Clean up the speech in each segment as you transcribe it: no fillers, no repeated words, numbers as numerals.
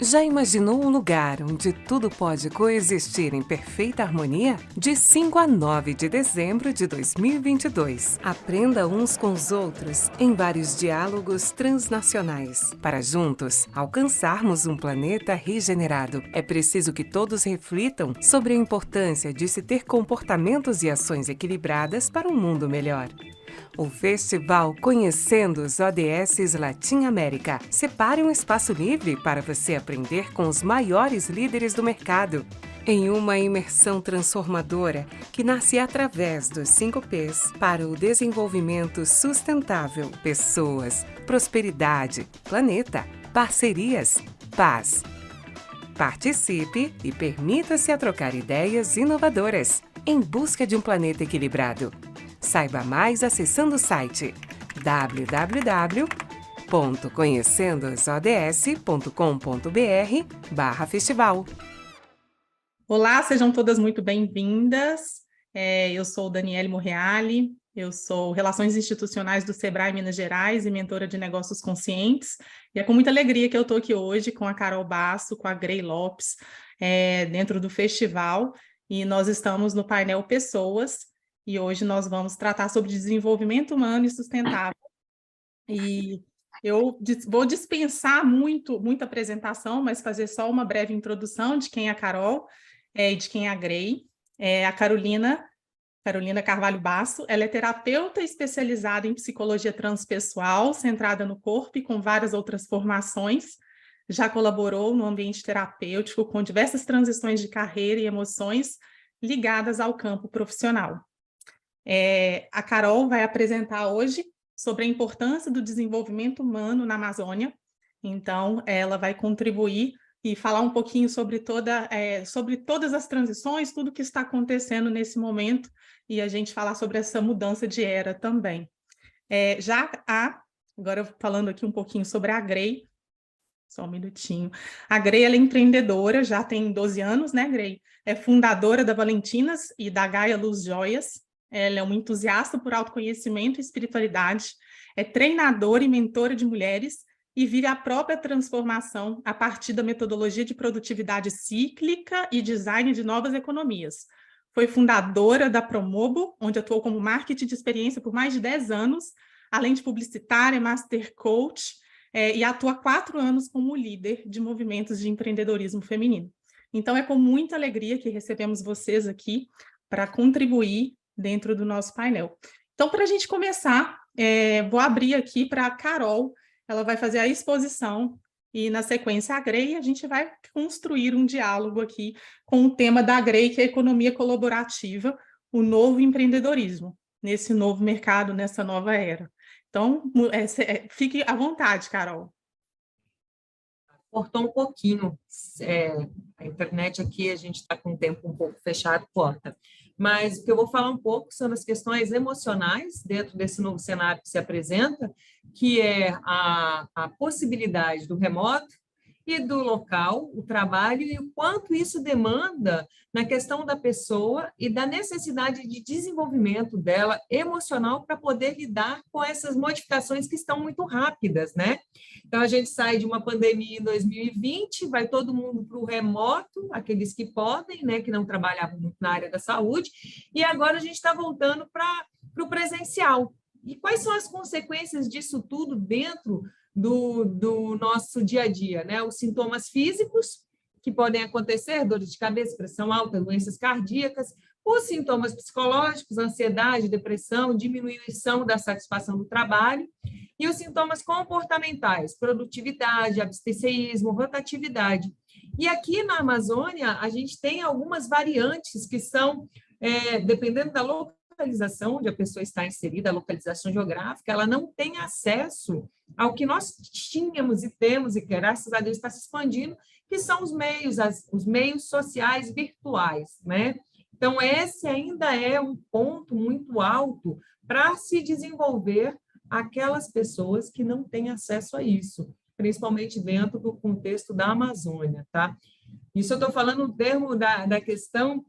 Já imaginou um lugar onde tudo pode coexistir em perfeita harmonia? De 5 a 9 de dezembro de 2022. Aprenda uns com os outros em vários diálogos transnacionais. Para juntos alcançarmos um planeta regenerado, é preciso que todos reflitam sobre a importância de se ter comportamentos e ações equilibradas para um mundo melhor. O Festival Conhecendo os ODS Latin América. Separe um espaço livre para você aprender com os maiores líderes do mercado. Em uma imersão transformadora que nasce através dos 5 P's para o desenvolvimento sustentável, pessoas, prosperidade, planeta, parcerias, paz. Participe e permita-se a trocar ideias inovadoras em busca de um planeta equilibrado. Saiba mais acessando o site www.conhecendosods.com.br/festival. Olá, sejam todas muito bem-vindas. Eu sou Daniele Morreale, eu sou Relações Institucionais do Sebrae Minas Gerais e mentora de negócios conscientes. E é com muita alegria que eu estou aqui hoje com a Carol Basso, com a Grey Lopes, dentro do festival. E nós estamos no painel Pessoas, e hoje nós vamos tratar sobre desenvolvimento humano e sustentável. E eu vou dispensar muita apresentação, mas fazer só uma breve introdução de quem é a Carol e de quem é a Grey. A Carolina Carvalho Basso, ela é terapeuta especializada em psicologia transpessoal, centrada no corpo e com várias outras formações. Já colaborou no ambiente terapêutico com diversas transições de carreira e emoções ligadas ao campo profissional. A Carol vai apresentar hoje sobre a importância do desenvolvimento humano na Amazônia. Então, ela vai contribuir e falar um pouquinho sobre todas as transições, tudo que está acontecendo nesse momento, e a gente falar sobre essa mudança de era também. Agora falando aqui um pouquinho sobre a Grey, só um minutinho. A Grey, ela é empreendedora, já tem 12 anos, né, Grey? É fundadora da Valentinas e da Gaia Luz Joias. Ela é uma entusiasta por autoconhecimento e espiritualidade, é treinadora e mentora de mulheres e vive a própria transformação a partir da metodologia de produtividade cíclica e design de novas economias. Foi fundadora da Promobo, onde atuou como marketing de experiência por mais de 10 anos, além de publicitária, master coach, e atua há 4 anos como líder de movimentos de empreendedorismo feminino. Então, é com muita alegria que recebemos vocês aqui para contribuir dentro do nosso painel. Então, para a gente começar, vou abrir aqui para a Carol, ela vai fazer a exposição e, na sequência, a Grey, a gente vai construir um diálogo aqui com o tema da Grey, que é a economia colaborativa, o novo empreendedorismo, nesse novo mercado, nessa nova era. Então, fique à vontade, Carol. Cortou um pouquinho, a internet aqui, a gente está com o tempo um pouco fechado, corta. Mas o que eu vou falar um pouco são as questões emocionais dentro desse novo cenário que se apresenta, que é a possibilidade do remoto e do local, o trabalho, e o quanto isso demanda na questão da pessoa e da necessidade de desenvolvimento dela emocional para poder lidar com essas modificações que estão muito rápidas, né? Então, a gente sai de uma pandemia em 2020, vai todo mundo para o remoto, aqueles que podem, né, que não trabalhavam muito na área da saúde, e agora a gente está voltando para o presencial. E quais são as consequências disso tudo dentro do nosso dia a dia, né? Os sintomas físicos que podem acontecer, dores de cabeça, pressão alta, doenças cardíacas, os sintomas psicológicos, ansiedade, depressão, diminuição da satisfação do trabalho, e os sintomas comportamentais, produtividade, abstencionismo, rotatividade. E aqui na Amazônia, a gente tem algumas variantes que são, dependendo da localização onde a pessoa está inserida, a localização geográfica, ela não tem acesso ao que nós tínhamos e temos, e graças a Deus está se expandindo, que são os meios sociais virtuais, né? Então, esse ainda é um ponto muito alto para se desenvolver aquelas pessoas que não têm acesso a isso, principalmente dentro do contexto da Amazônia, tá? Isso eu estou falando no termo da questão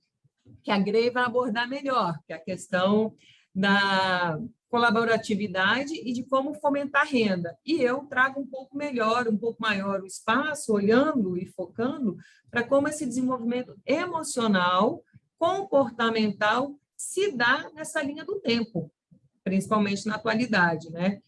que a Grey vai abordar melhor, que é a questão da colaboratividade e de como fomentar renda. E eu trago um pouco melhor, um pouco maior o espaço, olhando e focando para como esse desenvolvimento emocional, comportamental, se dá nessa linha do tempo, principalmente na atualidade, né?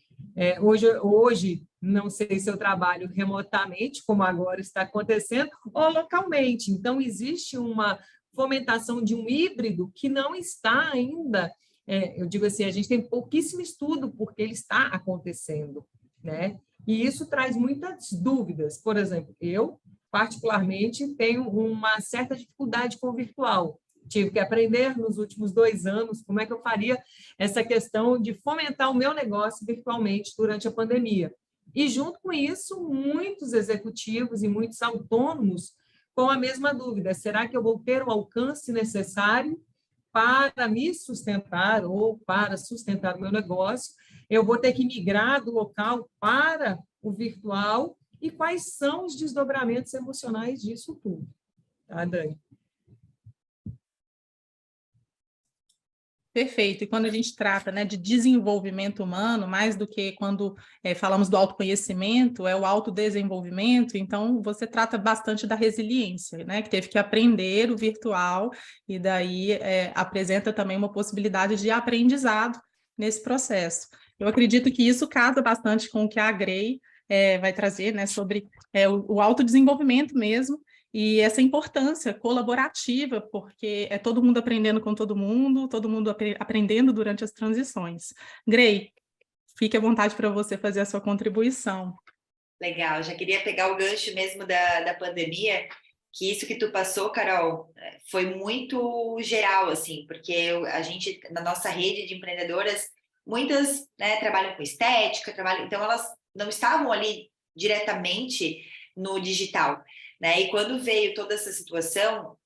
Hoje, não sei se eu trabalho remotamente, como agora está acontecendo, ou localmente. Então, existe uma fomentação de um híbrido que não está ainda, eu digo assim, a gente tem pouquíssimo estudo porque ele está acontecendo, né? E isso traz muitas dúvidas. Por exemplo, eu, particularmente, tenho uma certa dificuldade com o virtual. Tive que aprender nos últimos 2 anos como é que eu faria essa questão de fomentar o meu negócio virtualmente durante a pandemia. E, junto com isso, muitos executivos e muitos autônomos com a mesma dúvida: será que eu vou ter o alcance necessário para me sustentar ou para sustentar o meu negócio? Eu vou ter que migrar do local para o virtual? E quais são os desdobramentos emocionais disso tudo? Tá, Dani? Perfeito. E quando a gente trata, né, de desenvolvimento humano, mais do que quando falamos do autoconhecimento, é o autodesenvolvimento, então você trata bastante da resiliência, né, que teve que aprender o virtual e daí apresenta também uma possibilidade de aprendizado nesse processo. Eu acredito que isso casa bastante com o que a Grey vai trazer, né, sobre o autodesenvolvimento mesmo, e essa importância colaborativa, porque é todo mundo aprendendo com todo mundo aprendendo durante as transições. Grey, fique à vontade para você fazer a sua contribuição. Legal, já queria pegar o gancho mesmo da pandemia, que isso que tu passou, Carol, foi muito geral, assim, porque a gente, na nossa rede de empreendedoras, muitas, né, trabalham com estética, então elas não estavam ali diretamente no digital, né? E quando veio toda essa situação,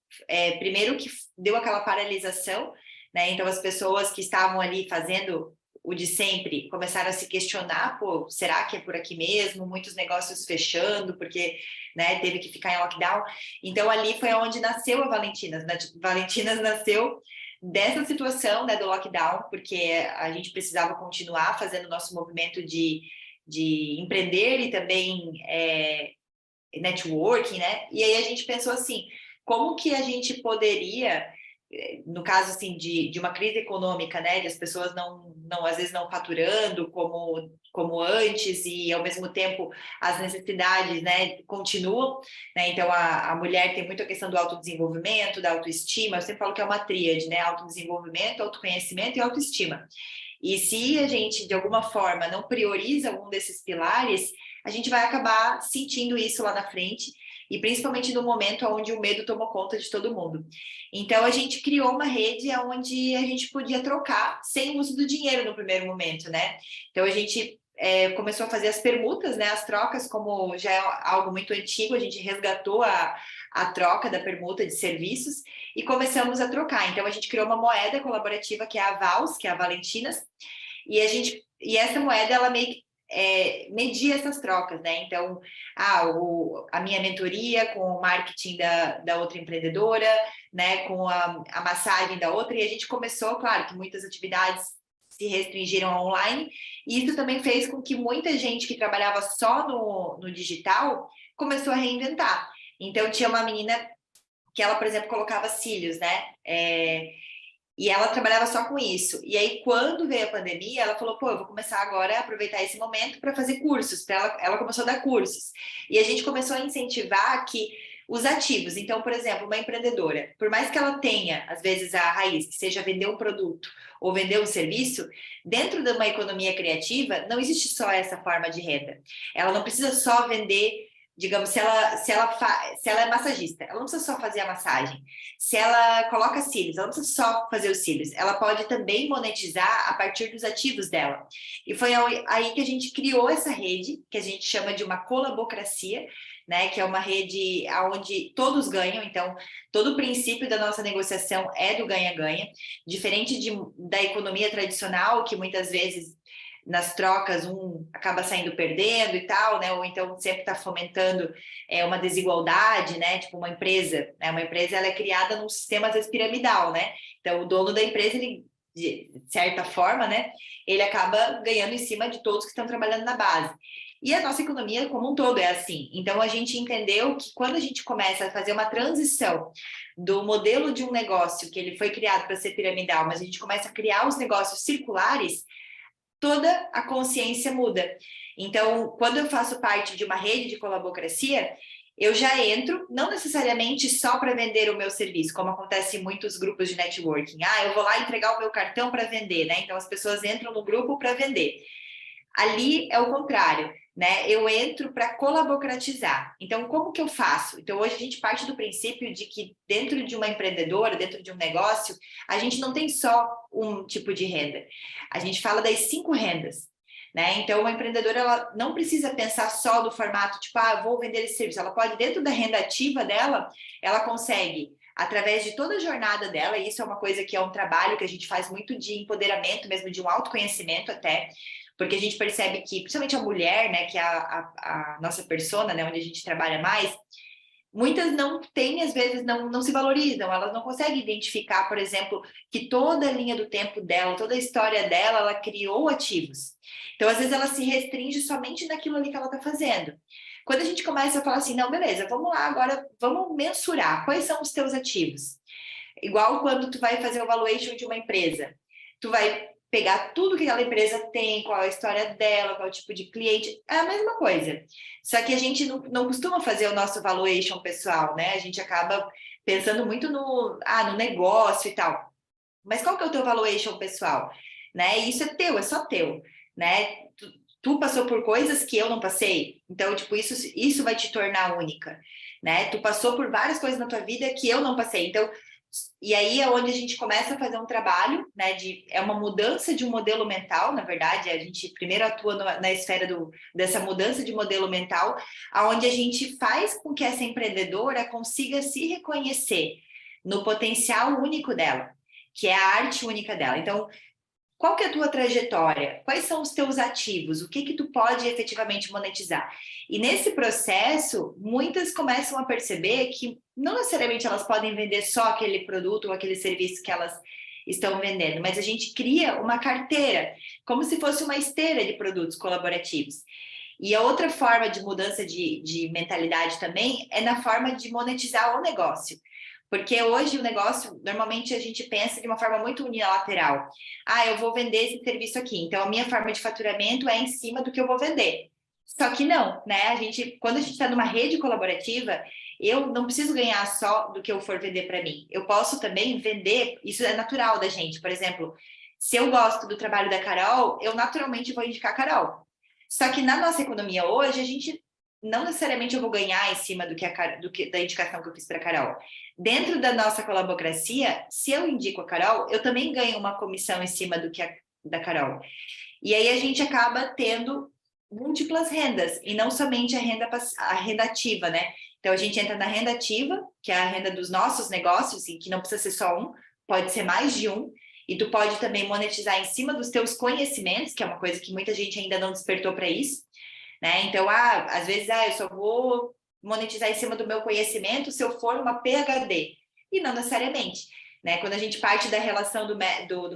primeiro que deu aquela paralisação, né? Então as pessoas que estavam ali fazendo o de sempre começaram a se questionar: pô, será que é por aqui mesmo? Muitos negócios fechando porque, né, teve que ficar em lockdown. Então ali foi onde nasceu a Valentinas, né? Valentinas nasceu dessa situação, né, do lockdown, porque a gente precisava continuar fazendo o nosso movimento de empreender e também networking, né? E aí a gente pensou assim: como que a gente poderia, no caso assim de uma crise econômica, né, de as pessoas não às vezes não faturando como antes, e ao mesmo tempo as necessidades, né, continuam, né? Então a mulher tem muito a questão do autodesenvolvimento, da autoestima. Eu sempre falo que é uma tríade, né? Autodesenvolvimento, autoconhecimento e autoestima. E se a gente de alguma forma não prioriza algum desses pilares, a gente vai acabar sentindo isso lá na frente, e principalmente no momento onde o medo tomou conta de todo mundo. Então, a gente criou uma rede onde a gente podia trocar sem o uso do dinheiro no primeiro momento, né? Então, a gente começou a fazer as permutas, né? As trocas, como já é algo muito antigo, a gente resgatou a troca da permuta de serviços e começamos a trocar. Então, a gente criou uma moeda colaborativa que é a Vals, que é a Valentinas, e essa moeda, ela meio que medir essas trocas, né? Então, a minha mentoria com o marketing da outra empreendedora, né? Com a massagem da outra, e a gente começou, claro, que muitas atividades se restringiram ao online, e isso também fez com que muita gente que trabalhava só no digital começou a reinventar. Então, tinha uma menina que ela, por exemplo, colocava cílios, né? E ela trabalhava só com isso. E aí, quando veio a pandemia, ela falou: pô, eu vou começar agora a aproveitar esse momento para fazer cursos. Ela começou a dar cursos. E a gente começou a incentivar que os ativos. Então, por exemplo, uma empreendedora, por mais que ela tenha, às vezes, a raiz, que seja vender um produto ou vender um serviço, dentro de uma economia criativa, não existe só essa forma de renda. Ela não precisa só vender. Digamos, se ela é massagista, ela não precisa só fazer a massagem. Se ela coloca cílios, ela não precisa só fazer os cílios. Ela pode também monetizar a partir dos ativos dela. E foi aí que a gente criou essa rede, que a gente chama de uma colabocracia, né? Que é uma rede onde todos ganham. Então, todo o princípio da nossa negociação é do ganha-ganha. Diferente da economia tradicional, que muitas vezes nas trocas um acaba saindo perdendo e tal, né? Ou então sempre está fomentando uma desigualdade, né? Tipo uma empresa, né? Uma empresa, ela é criada num sistema às vezes piramidal, né? Então o dono da empresa, ele de certa forma, né, ele acaba ganhando em cima de todos que estão trabalhando na base. E a nossa economia como um todo é assim. Então, a gente entendeu que quando a gente começa a fazer uma transição do modelo de um negócio que ele foi criado para ser piramidal, mas a gente começa a criar os negócios circulares, toda a consciência muda. Então, quando eu faço parte de uma rede de colabocracia, eu já entro, não necessariamente só para vender o meu serviço, como acontece em muitos grupos de networking. Eu vou lá entregar o meu cartão para vender, né? Então, as pessoas entram no grupo para vender. Ali é o contrário, né? Eu entro para colabocratizar. Então, como que eu faço? Então, hoje a gente parte do princípio de que dentro de uma empreendedora, dentro de um negócio, a gente não tem só um tipo de renda. A gente fala das 5 rendas. Né? Então, uma empreendedora ela não precisa pensar só do formato, tipo, vou vender esse serviço. Ela pode, dentro da renda ativa dela, ela consegue, através de toda a jornada dela, e isso é uma coisa que é um trabalho que a gente faz muito de empoderamento, mesmo de um autoconhecimento até, porque a gente percebe que, principalmente a mulher, né, que é a nossa persona, né, onde a gente trabalha mais, muitas não têm, às vezes, não se valorizam, elas não conseguem identificar, por exemplo, que toda a linha do tempo dela, toda a história dela, ela criou ativos. Então, às vezes, ela se restringe somente naquilo ali que ela está fazendo. Quando a gente começa a falar assim, não, beleza, vamos lá agora, vamos mensurar quais são os teus ativos. Igual quando tu vai fazer o valuation de uma empresa, tu vai pegar tudo que aquela empresa tem, qual a história dela, qual o tipo de cliente, é a mesma coisa. Só que a gente não costuma fazer o nosso valuation pessoal, né? A gente acaba pensando muito no negócio e tal. Mas qual que é o teu valuation pessoal? Né? Isso é teu, é só teu, né? Tu passou por coisas que eu não passei, então, tipo, isso vai te tornar única, né? Tu passou por várias coisas na tua vida que eu não passei, então... E aí é onde a gente começa a fazer um trabalho, né, é uma mudança de um modelo mental, na verdade, a gente primeiro atua na esfera dessa mudança de modelo mental, aonde a gente faz com que essa empreendedora consiga se reconhecer no potencial único dela, que é a arte única dela. Então, qual que é a tua trajetória? Quais são os teus ativos? O que tu pode efetivamente monetizar? E nesse processo, muitas começam a perceber que não necessariamente elas podem vender só aquele produto ou aquele serviço que elas estão vendendo, mas a gente cria uma carteira, como se fosse uma esteira de produtos colaborativos. E a outra forma de mudança de mentalidade também é na forma de monetizar o negócio. Porque hoje o negócio, normalmente a gente pensa de uma forma muito unilateral. Eu vou vender esse serviço aqui, então a minha forma de faturamento é em cima do que eu vou vender. Só que não, né? Quando a gente está numa rede colaborativa, eu não preciso ganhar só do que eu for vender para mim. Eu posso também vender, isso é natural da gente. Por exemplo, se eu gosto do trabalho da Carol, eu naturalmente vou indicar a Carol. Só que na nossa economia hoje, a gente não necessariamente eu vou ganhar em cima da indicação que eu fiz para a Carol. Dentro da nossa colabocracia, se eu indico a Carol, eu também ganho uma comissão em cima da Carol. E aí a gente acaba tendo múltiplas rendas, e não somente a renda ativa, né? Então a gente entra na renda ativa, que é a renda dos nossos negócios, e que não precisa ser só um, pode ser mais de um, e tu pode também monetizar em cima dos teus conhecimentos, que é uma coisa que muita gente ainda não despertou para isso, né? Então, às vezes, eu só vou monetizar em cima do meu conhecimento se eu for uma PhD, e não necessariamente, né? Quando a gente parte da relação do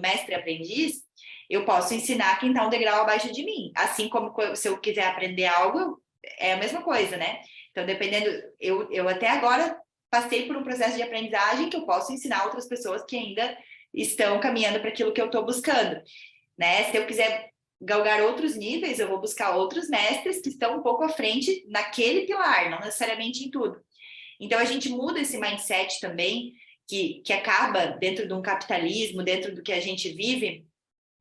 mestre e aprendiz, eu posso ensinar quem está um degrau abaixo de mim, assim como se eu quiser aprender algo, é a mesma coisa, né? Então, dependendo, eu até agora passei por um processo de aprendizagem que eu posso ensinar outras pessoas que ainda estão caminhando para aquilo que eu estou buscando, né? Se eu quiser galgar outros níveis, eu vou buscar outros mestres que estão um pouco à frente naquele pilar, não necessariamente em tudo. Então, a gente muda esse mindset também, que acaba dentro de um capitalismo, dentro do que a gente vive,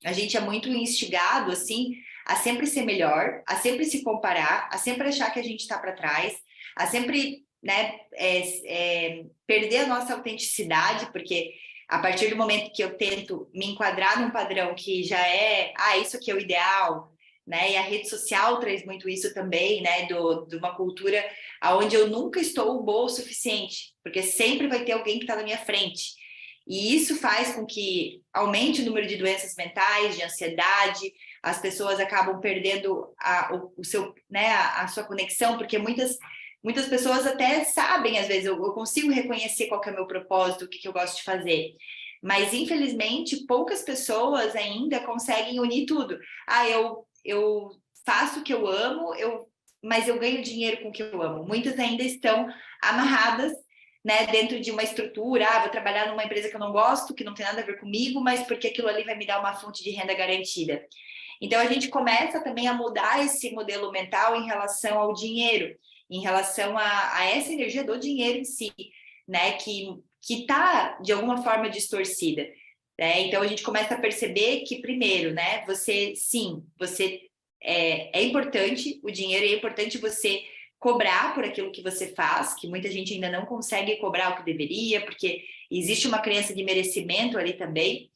a gente é muito instigado, assim, a sempre ser melhor, a sempre se comparar, a sempre achar que a gente está para trás, a sempre, né, perder a nossa autenticidade, porque a partir do momento que eu tento me enquadrar num padrão que já é, isso aqui é o ideal, né? E a rede social traz muito isso também, né? De uma cultura onde eu nunca estou boa o suficiente, porque sempre vai ter alguém que está na minha frente. E isso faz com que aumente o número de doenças mentais, de ansiedade, as pessoas acabam perdendo a sua conexão, porque muitas pessoas até sabem, às vezes, eu consigo reconhecer qual que é o meu propósito, o que eu gosto de fazer. Mas, infelizmente, poucas pessoas ainda conseguem unir tudo. Eu faço o que eu amo, mas eu ganho dinheiro com o que eu amo. Muitas ainda estão amarradas, né, dentro de uma estrutura. Vou trabalhar numa empresa que eu não gosto, que não tem nada a ver comigo, mas porque aquilo ali vai me dar uma fonte de renda garantida. Então, a gente começa também a mudar esse modelo mental em relação ao dinheiro, em relação a essa energia do dinheiro em si, né, que está, de alguma forma, distorcida. Né? Então, a gente começa a perceber que, primeiro, né, você é importante, o dinheiro, é importante você cobrar por aquilo que você faz, que muita gente ainda não consegue cobrar o que deveria, porque existe uma crença de merecimento ali também.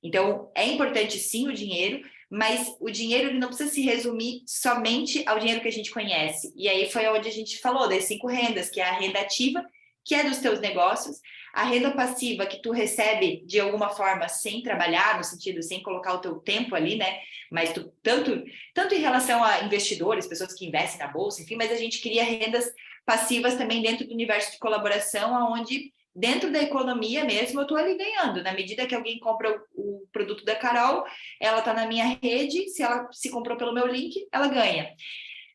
Então, é importante sim o dinheiro, mas o dinheiro ele não precisa se resumir somente ao dinheiro que a gente conhece. E aí foi onde a gente falou das 5 rendas, que é a renda ativa, que é dos teus negócios, a renda passiva, que tu recebe de alguma forma sem trabalhar, no sentido, sem colocar o teu tempo ali, né? Mas tanto em relação a investidores, pessoas que investem na bolsa, enfim, mas a gente cria rendas passivas também dentro do universo de colaboração, onde dentro da economia mesmo eu estou ali ganhando. Na medida que alguém compra o produto da Carol, ela está na minha rede, se ela se comprou pelo meu link, ela ganha.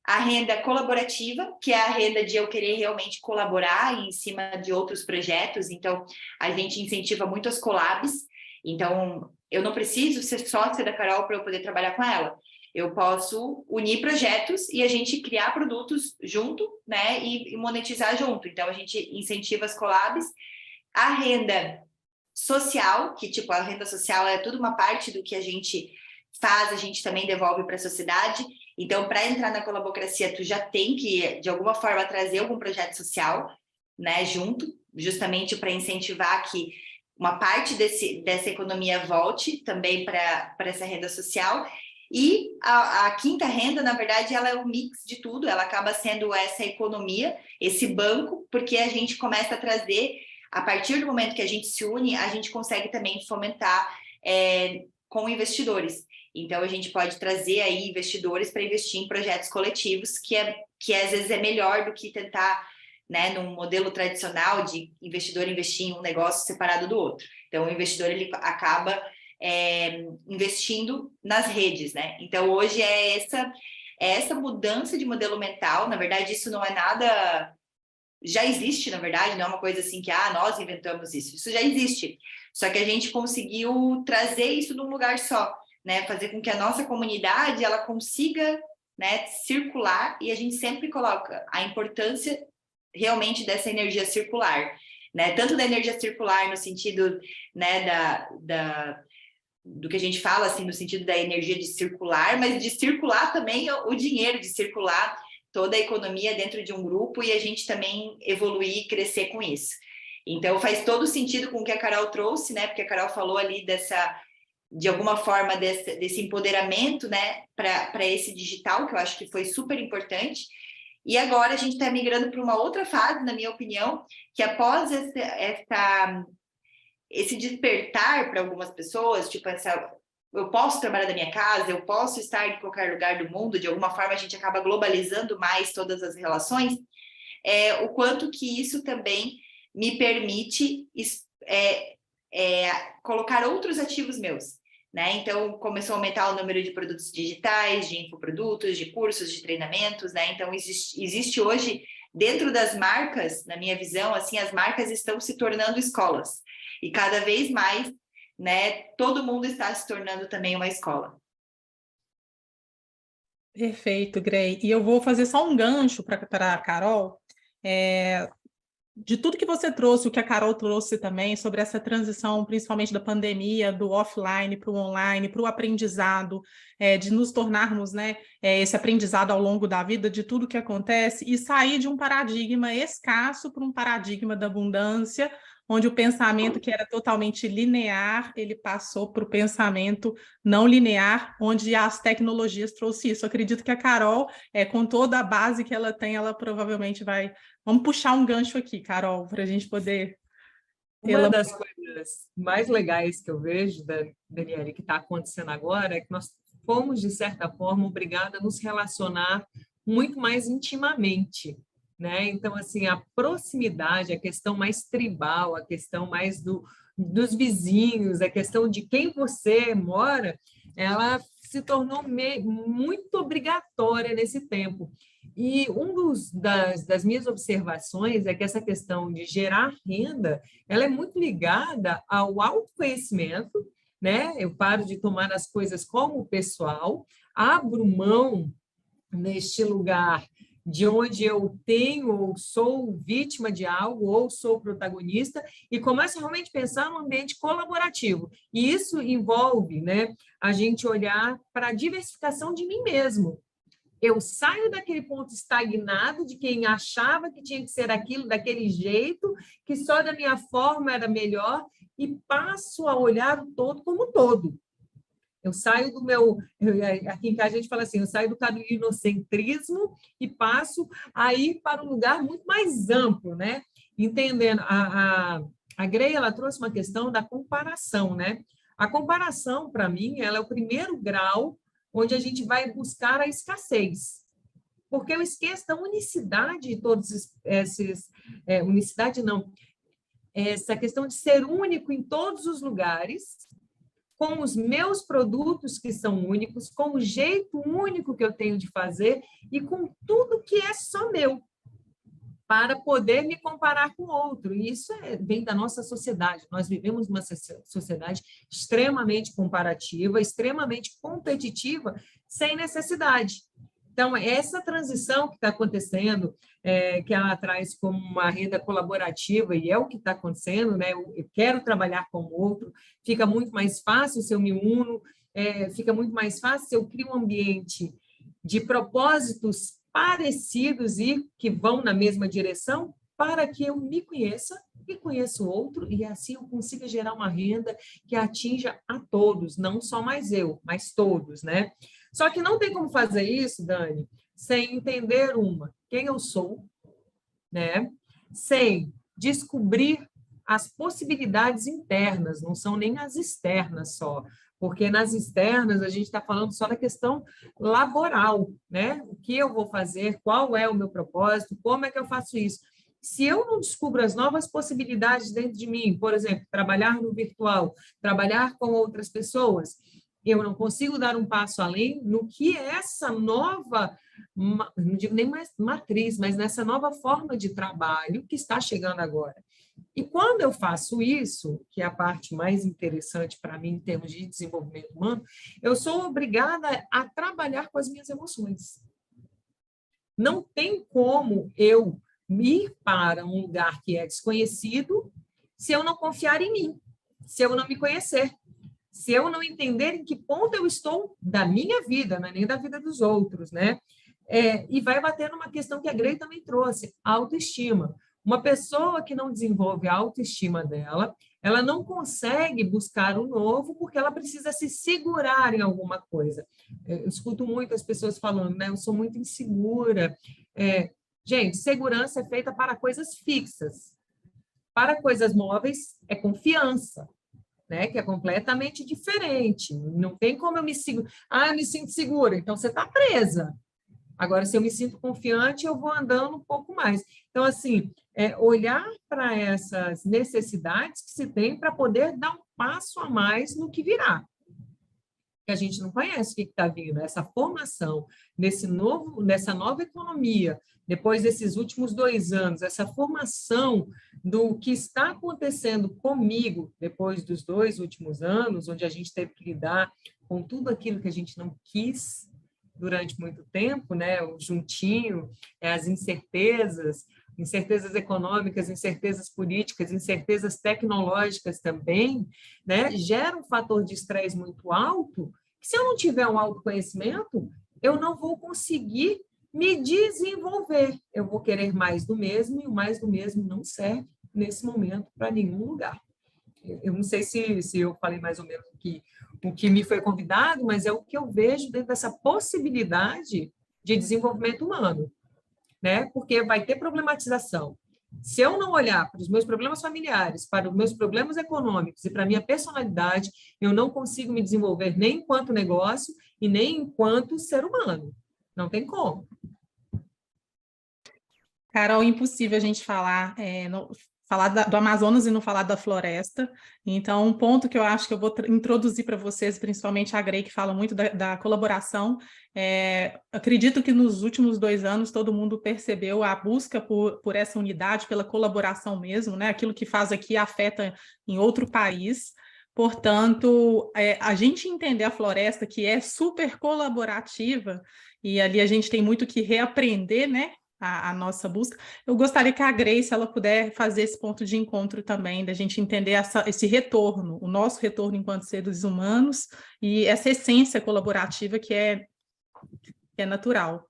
A renda colaborativa, que é a renda de eu querer realmente colaborar em cima de outros projetos. Então, a gente incentiva muito as collabs. Então, eu não preciso ser sócia da Carol para eu poder trabalhar com ela. Eu posso unir projetos e a gente criar produtos junto, né, e monetizar junto. Então, a gente incentiva as collabs. A renda social, que, tipo, a renda social é tudo uma parte do que a gente faz, a gente também devolve para a sociedade. Então, para entrar na Colabocracia, tu já tem que, de alguma forma, trazer algum projeto social, né, junto, justamente para incentivar que uma parte dessa economia volte também para essa renda social. E a quinta renda, na verdade, ela é um mix de tudo, ela acaba sendo essa economia, esse banco, porque a gente começa a trazer, a partir do momento que a gente se une, a gente consegue também fomentar com investidores. Então, a gente pode trazer aí investidores para investir em projetos coletivos, que às vezes é melhor do que tentar, né, num modelo tradicional de investidor investir em um negócio separado do outro. Então, o investidor ele acaba investindo nas redes, né? Então, hoje é essa mudança de modelo mental. Na verdade, isso não é nada... Já existe, na verdade, não é uma coisa assim que nós inventamos isso. Isso já existe. Só que a gente conseguiu trazer isso num lugar só. Né, fazer com que a nossa comunidade ela consiga, né, circular, e a gente sempre coloca a importância realmente dessa energia circular, né, tanto da energia circular no sentido, né, do que a gente fala assim, no sentido da energia de circular, mas de circular também o dinheiro, de circular toda a economia dentro de um grupo e a gente também evoluir e crescer com isso. Então faz todo sentido com o que a Carol trouxe, né, porque a Carol falou ali de alguma forma, desse empoderamento, né, para esse digital, que eu acho que foi super importante. E agora a gente está migrando para uma outra fase, na minha opinião, que após esse despertar para algumas pessoas, tipo, eu posso trabalhar da minha casa, eu posso estar em qualquer lugar do mundo, de alguma forma a gente acaba globalizando mais todas as relações, o quanto que isso também me permite colocar outros ativos meus. Né? Então, começou a aumentar o número de produtos digitais, de infoprodutos, de cursos, de treinamentos, né? Então, existe hoje, dentro das marcas, na minha visão, assim, as marcas estão se tornando escolas. E cada vez mais, né, todo mundo está se tornando também uma escola. Perfeito, Grey. E eu vou fazer só um gancho para a Carol. De tudo que você trouxe, o que a Carol trouxe também, sobre essa transição, principalmente da pandemia, do offline para o online, para o aprendizado, de nos tornarmos, né, esse aprendizado ao longo da vida, de tudo que acontece, e sair de um paradigma escasso para um paradigma da abundância, onde o pensamento que era totalmente linear, ele passou para o pensamento não linear, onde as tecnologias trouxeram isso. Eu acredito que a Carol, com toda a base que ela tem, ela provavelmente vai... Vamos puxar um gancho aqui, Carol, para a gente poder... Uma das coisas mais legais que eu vejo, Daniele, que está acontecendo agora, é que nós fomos, de certa forma, obrigados a nos relacionar muito mais intimamente, né? Então, assim, a proximidade, a questão mais tribal, a questão mais dos vizinhos, a questão de quem você mora, ela se tornou muito obrigatória nesse tempo. E das minhas observações é que essa questão de gerar renda, ela é muito ligada ao autoconhecimento, né? Eu paro de tomar as coisas como pessoal, abro mão neste lugar de onde eu tenho ou sou vítima de algo ou sou protagonista e começo realmente a pensar num ambiente colaborativo. E isso envolve, né, a gente olhar para a diversificação de mim mesmo. Eu saio daquele ponto estagnado de quem achava que tinha que ser aquilo daquele jeito, que só da minha forma era melhor, e passo a olhar o todo como todo. Eu saio do meu... Aqui em casa a gente fala assim, eu saio do cabrinocentrismo e passo a ir para um lugar muito mais amplo, né? Entendendo. A Grey, ela trouxe uma questão da comparação, né? A comparação, para mim, ela é o primeiro grau onde a gente vai buscar a escassez. Porque eu esqueço da unicidade de todos esses... unicidade não. Essa questão de ser único em todos os lugares, com os meus produtos que são únicos, com o jeito único que eu tenho de fazer e com tudo que é só meu, para poder me comparar com o outro. E isso vem da nossa sociedade. Nós vivemos uma sociedade extremamente comparativa, extremamente competitiva, sem necessidade. Então, essa transição que está acontecendo, que ela traz como uma renda colaborativa, e é o que está acontecendo, né? Eu quero trabalhar com o outro, fica muito mais fácil se eu me uno, fica muito mais fácil se eu crio um ambiente de propósitos parecidos e que vão na mesma direção, para que eu me conheça e conheça o outro, e assim eu consiga gerar uma renda que atinja a todos, não só mais eu, mas todos, né? Só que não tem como fazer isso, Dani, sem entender quem eu sou, né? Sem descobrir as possibilidades internas, não são nem as externas só, porque nas externas a gente está falando só da questão laboral, né? O que eu vou fazer, qual é o meu propósito, como é que eu faço isso? Se eu não descubro as novas possibilidades dentro de mim, por exemplo, trabalhar no virtual, trabalhar com outras pessoas, eu não consigo dar um passo além no que essa nova, não digo nem mais matriz, mas nessa nova forma de trabalho que está chegando agora. E quando eu faço isso, que é a parte mais interessante para mim em termos de desenvolvimento humano, eu sou obrigada a trabalhar com as minhas emoções. Não tem como eu ir para um lugar que é desconhecido se eu não confiar em mim, se eu não me conhecer. Se eu não entender em que ponto eu estou da minha vida, não é nem da vida dos outros, né? E vai bater numa questão que a Grey também trouxe, autoestima. Uma pessoa que não desenvolve a autoestima dela, ela não consegue buscar o novo porque ela precisa se segurar em alguma coisa. Eu escuto muito as pessoas falando, né? Eu sou muito insegura. Gente, segurança é feita para coisas fixas. Para coisas móveis, é confiança. Né, que é completamente diferente. Não tem como eu me segurar. Eu me sinto segura, então você está presa. Agora, se eu me sinto confiante, eu vou andando um pouco mais. Então, assim, olhar para essas necessidades que se tem para poder dar um passo a mais no que virá. Que a gente não conhece o que está vindo, essa formação nessa nova economia, depois desses últimos 2 anos, essa formação do que está acontecendo comigo depois dos 2 últimos anos, onde a gente teve que lidar com tudo aquilo que a gente não quis durante muito tempo, né? O juntinho, as incertezas econômicas, incertezas políticas, incertezas tecnológicas também, né? Gera um fator de estresse muito alto, que se eu não tiver um autoconhecimento, eu não vou conseguir me desenvolver. Eu vou querer mais do mesmo, e o mais do mesmo não serve, nesse momento, para nenhum lugar. Eu não sei se eu falei mais ou menos o que me foi convidado, mas é o que eu vejo dentro dessa possibilidade de desenvolvimento humano, né? Porque vai ter problematização. Se eu não olhar para os meus problemas familiares, para os meus problemas econômicos e para a minha personalidade, eu não consigo me desenvolver nem enquanto negócio e nem enquanto ser humano. Não tem como. Carol, impossível a gente falar do Amazonas e não falar da floresta. Então, um ponto que eu acho que eu vou introduzir para vocês, principalmente a Grey, que fala muito da colaboração, acredito que nos últimos 2 anos todo mundo percebeu a busca por essa unidade, pela colaboração mesmo, né? Aquilo que faz aqui afeta em outro país. Portanto, a gente entender a floresta, que é super colaborativa, e ali a gente tem muito que reaprender, né? A nossa busca. Eu gostaria que a Grace, ela puder fazer esse ponto de encontro também, da gente entender esse retorno, o nosso retorno enquanto seres humanos e essa essência colaborativa que é natural.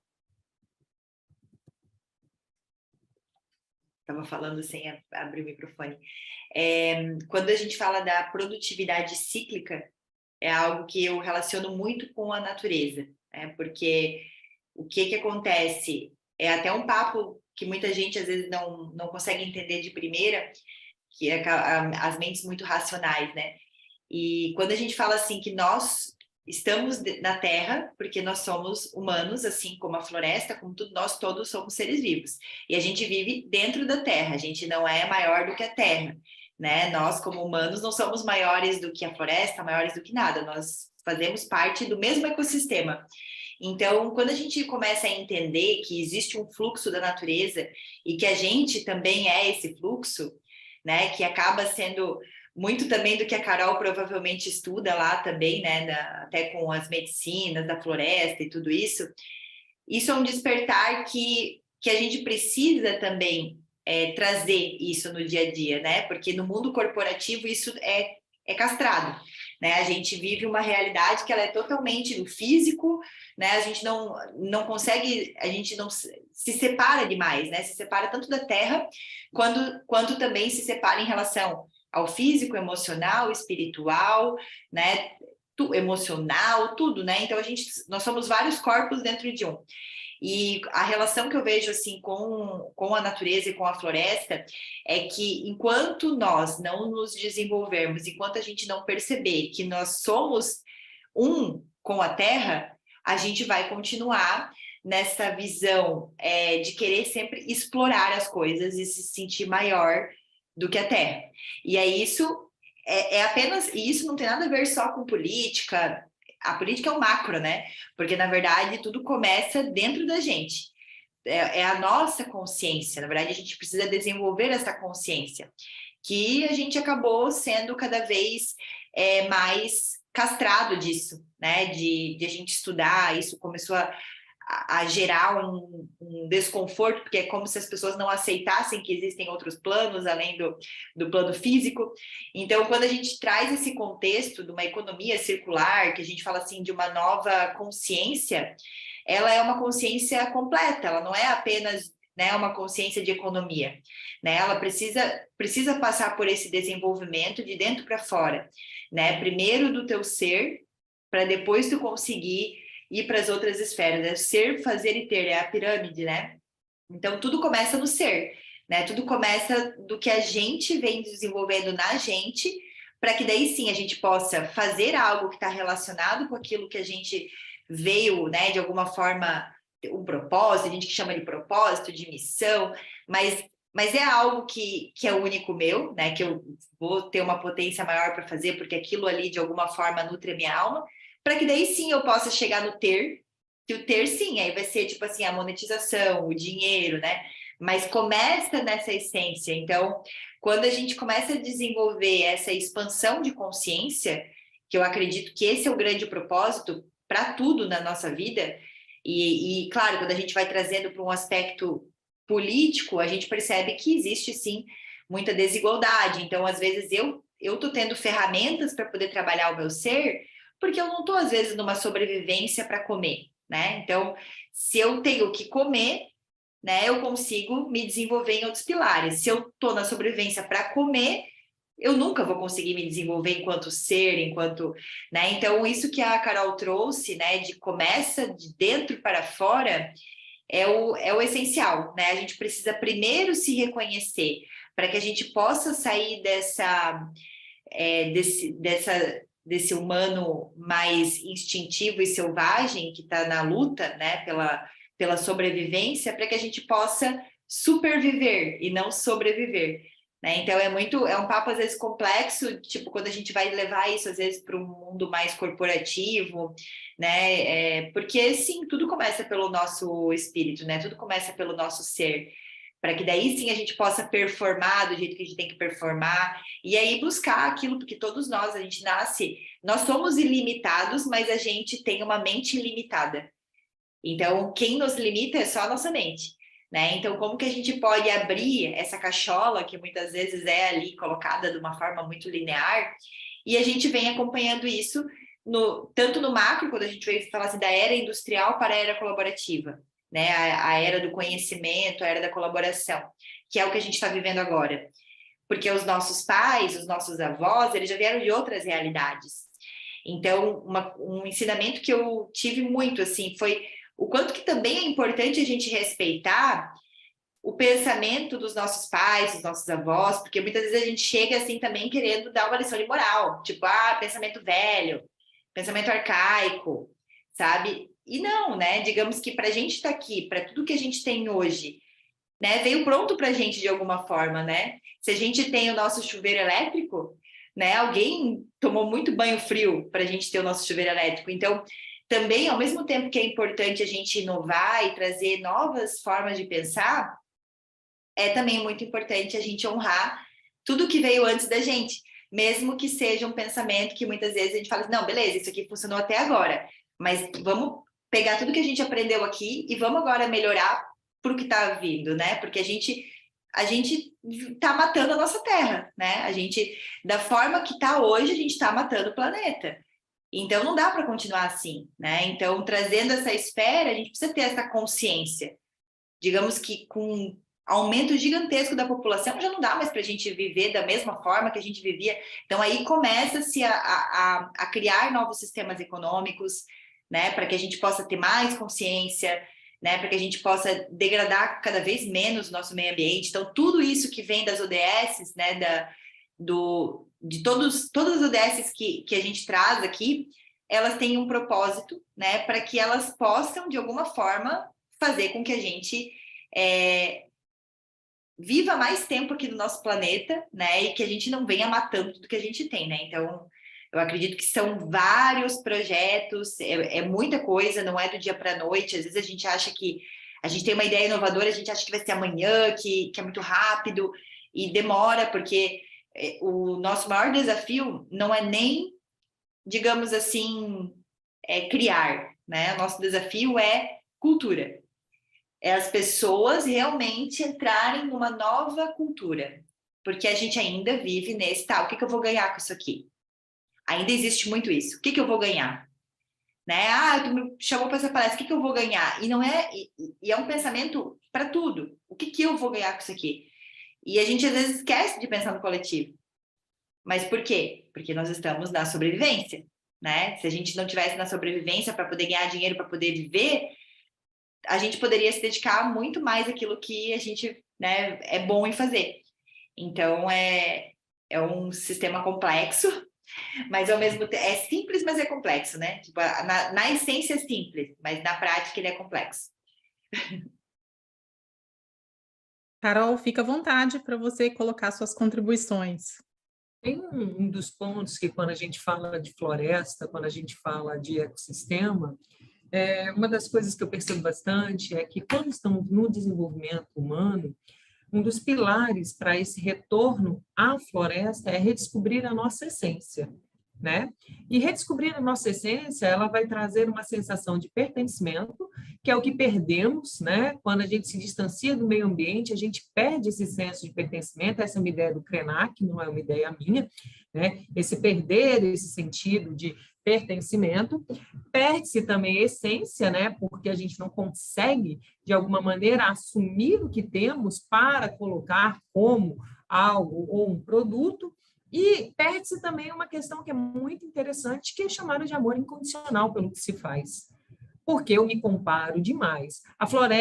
Estava falando sem abrir o microfone. Quando a gente fala da produtividade cíclica, é algo que eu relaciono muito com a natureza, né? Porque o que acontece? É até um papo que muita gente às vezes não consegue entender de primeira, que é as mentes muito racionais, né? E quando a gente fala assim que nós estamos na Terra, porque nós somos humanos, assim como a floresta, como tudo, nós todos somos seres vivos. E a gente vive dentro da Terra, a gente não é maior do que a Terra, né? Nós, como humanos, não somos maiores do que a floresta, maiores do que nada, nós fazemos parte do mesmo ecossistema. Então, quando a gente começa a entender que existe um fluxo da natureza e que a gente também é esse fluxo, né, que acaba sendo muito também do que a Carol provavelmente estuda lá também, né, até com as medicinas da floresta e tudo isso, isso é um despertar que a gente precisa também trazer isso no dia a dia, né, porque no mundo corporativo isso é castrado. Né? A gente vive uma realidade que ela é totalmente do físico, né? A gente não consegue, a gente não se separa demais, né? Se separa tanto da terra, quanto também se separa em relação ao físico, emocional, espiritual, né? Emocional, tudo, né? Então nós somos vários corpos dentro de um. E a relação que eu vejo assim com a natureza e com a floresta é que enquanto nós não nos desenvolvermos, enquanto a gente não perceber que nós somos um com a terra, a gente vai continuar nessa visão de querer sempre explorar as coisas e se sentir maior do que a terra. E é isso, apenas, e isso não tem nada a ver só com política. A política é o macro, né? Porque, na verdade, tudo começa dentro da gente. É a nossa consciência. Na verdade, a gente precisa desenvolver essa consciência, que a gente acabou sendo cada vez mais castrado disso, né? De a gente estudar, isso começou a gerar um desconforto, porque é como se as pessoas não aceitassem que existem outros planos além do plano físico. Então, quando a gente traz esse contexto de uma economia circular, que a gente fala assim de uma nova consciência, ela é uma consciência completa, ela não é apenas, né, uma consciência de economia, né? Ela precisa passar por esse desenvolvimento de dentro para fora, né? Primeiro do teu ser, para depois tu conseguir ir para as outras esferas, né? Ser, fazer e ter, é a pirâmide, né? Então, tudo começa no ser, né? Tudo começa do que a gente vem desenvolvendo na gente, para que daí sim a gente possa fazer algo que está relacionado com aquilo que a gente veio, né? De alguma forma, um propósito, a gente que chama de propósito, de missão, mas é algo que é único meu, né? Que eu vou ter uma potência maior para fazer, porque aquilo ali de alguma forma nutre a minha alma, para que daí sim eu possa chegar no ter, que o ter sim, aí vai ser tipo assim, a monetização, o dinheiro, né? Mas começa nessa essência. Então, quando a gente começa a desenvolver essa expansão de consciência, que eu acredito que esse é o grande propósito para tudo na nossa vida, e claro, quando a gente vai trazendo para um aspecto político, a gente percebe que existe sim muita desigualdade. Então, às vezes eu estou tendo ferramentas para poder trabalhar o meu ser, porque eu não estou, às vezes, numa sobrevivência para comer, né? Então, se eu tenho que comer, né, eu consigo me desenvolver em outros pilares. Se eu estou na sobrevivência para comer, eu nunca vou conseguir me desenvolver enquanto ser, enquanto, né? Então, isso que a Carol trouxe, né, de começa de dentro para fora, é o essencial, né? A gente precisa primeiro se reconhecer para que a gente possa sair desse humano mais instintivo e selvagem que está na luta, né, pela sobrevivência, para que a gente possa superviver e não sobreviver. né? Então é um papo às vezes complexo, tipo, quando a gente vai levar isso às vezes para um mundo mais corporativo, né? Porque sim, tudo começa pelo nosso espírito, né? Tudo começa pelo nosso ser, para que daí sim a gente possa performar do jeito que a gente tem que performar, e aí buscar aquilo, porque todos nós, a gente nasce, nós somos ilimitados, mas a gente tem uma mente limitada. Então, quem nos limita é só a nossa mente, né? Então, como que a gente pode abrir essa cachola que muitas vezes é ali colocada de uma forma muito linear, e a gente vem acompanhando isso tanto no macro, quando a gente veio falar assim, da era industrial para a era colaborativa, né? A era do conhecimento, a era da colaboração, que é o que a gente está vivendo agora. Porque os nossos pais, os nossos avós, eles já vieram de outras realidades. Então, um ensinamento que eu tive muito, assim, foi o quanto que também é importante a gente respeitar o pensamento dos nossos pais, dos nossos avós, porque muitas vezes a gente chega assim também querendo dar uma lição de moral, tipo, pensamento velho, pensamento arcaico, sabe? E não, né? Digamos que para a gente estar aqui, para tudo que a gente tem hoje, né, veio pronto para a gente de alguma forma, né? Se a gente tem o nosso chuveiro elétrico, né? Alguém tomou muito banho frio para a gente ter o nosso chuveiro elétrico. Então, também, ao mesmo tempo que é importante a gente inovar e trazer novas formas de pensar, é também muito importante a gente honrar tudo que veio antes da gente, mesmo que seja um pensamento que muitas vezes a gente fala assim, não, beleza, isso aqui funcionou até agora, mas vamos pegar tudo que a gente aprendeu aqui e vamos agora melhorar para o que está vindo, né? Porque a gente está matando a nossa terra, né? A gente, da forma que está hoje, a gente está matando o planeta. Então, não dá para continuar assim, né? Então, trazendo essa esfera, a gente precisa ter essa consciência. Digamos que com aumento gigantesco da população, já não dá mais para a gente viver da mesma forma que a gente vivia. Então, aí começa-se a criar novos sistemas econômicos, né? Para que a gente possa ter mais consciência, né? Para que a gente possa degradar cada vez menos o nosso meio ambiente. Então, tudo isso que vem das ODS, né? De todas as ODS que a gente traz aqui, elas têm um propósito, né? Para que elas possam, de alguma forma, fazer com que a gente viva mais tempo aqui no nosso planeta, né? E que a gente não venha matando tudo que a gente tem, né? Então, eu acredito que são vários projetos, é muita coisa, não é do dia para a noite. Às vezes a gente acha que a gente tem uma ideia inovadora, a gente acha que vai ser amanhã, que é muito rápido, e demora, porque o nosso maior desafio não é nem, digamos assim, criar, né? O nosso desafio é cultura. É as pessoas realmente entrarem numa nova cultura, porque a gente ainda vive nesse o que eu vou ganhar com isso aqui? Ainda existe muito isso. O que eu vou ganhar? Né? Tu me chamou para essa palestra, o que eu vou ganhar? E não é, e é um pensamento para tudo. O que eu vou ganhar com isso aqui? E a gente às vezes esquece de pensar no coletivo. Mas por quê? Porque nós estamos na sobrevivência, né? Se a gente não tivesse na sobrevivência para poder ganhar dinheiro, para poder viver, a gente poderia se dedicar muito mais àquilo que a gente, né, é bom em fazer. Então, é um sistema complexo, mas ao mesmo tempo é simples, mas é complexo, né? Tipo, na essência é simples, mas na prática ele é complexo. Carol, fica à vontade para você colocar suas contribuições. Tem um dos pontos que, quando a gente fala de floresta, quando a gente fala de ecossistema, uma das coisas que eu percebo bastante é que, quando estamos no desenvolvimento humano, um dos pilares para esse retorno à floresta é redescobrir a nossa essência, né? E redescobrir a nossa essência, ela vai trazer uma sensação de pertencimento, que é o que perdemos, né? Quando a gente se distancia do meio ambiente, a gente perde esse senso de pertencimento. Essa é uma ideia do Krenak, não é uma ideia minha, né? Esse perder esse sentido de pertencimento, perde-se também a essência, né? Porque a gente não consegue, de alguma maneira, assumir o que temos para colocar como algo ou um produto, e perde-se também uma questão que é muito interessante, que é chamada de amor incondicional pelo que se faz. Porque eu me comparo demais.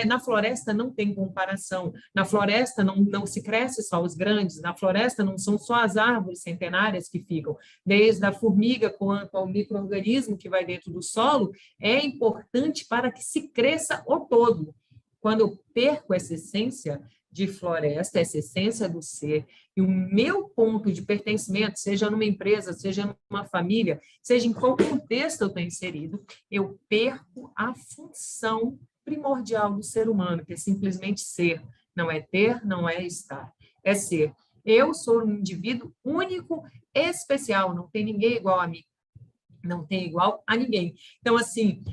Na floresta não tem comparação. Na floresta não se cresce só os grandes. Na floresta não são só as árvores centenárias que ficam. Desde a formiga quanto ao micro-organismo que vai dentro do solo, é importante para que se cresça o todo. Quando eu perco essa essência, de floresta, essa essência do ser, e o meu ponto de pertencimento, seja numa empresa, seja numa família, seja em qual contexto eu estou inserido, eu perco a função primordial do ser humano, que é simplesmente ser. Não é ter, não é estar, é ser. Eu sou um indivíduo único, especial, não tem ninguém igual a mim. Não tem igual a ninguém. Então, assim,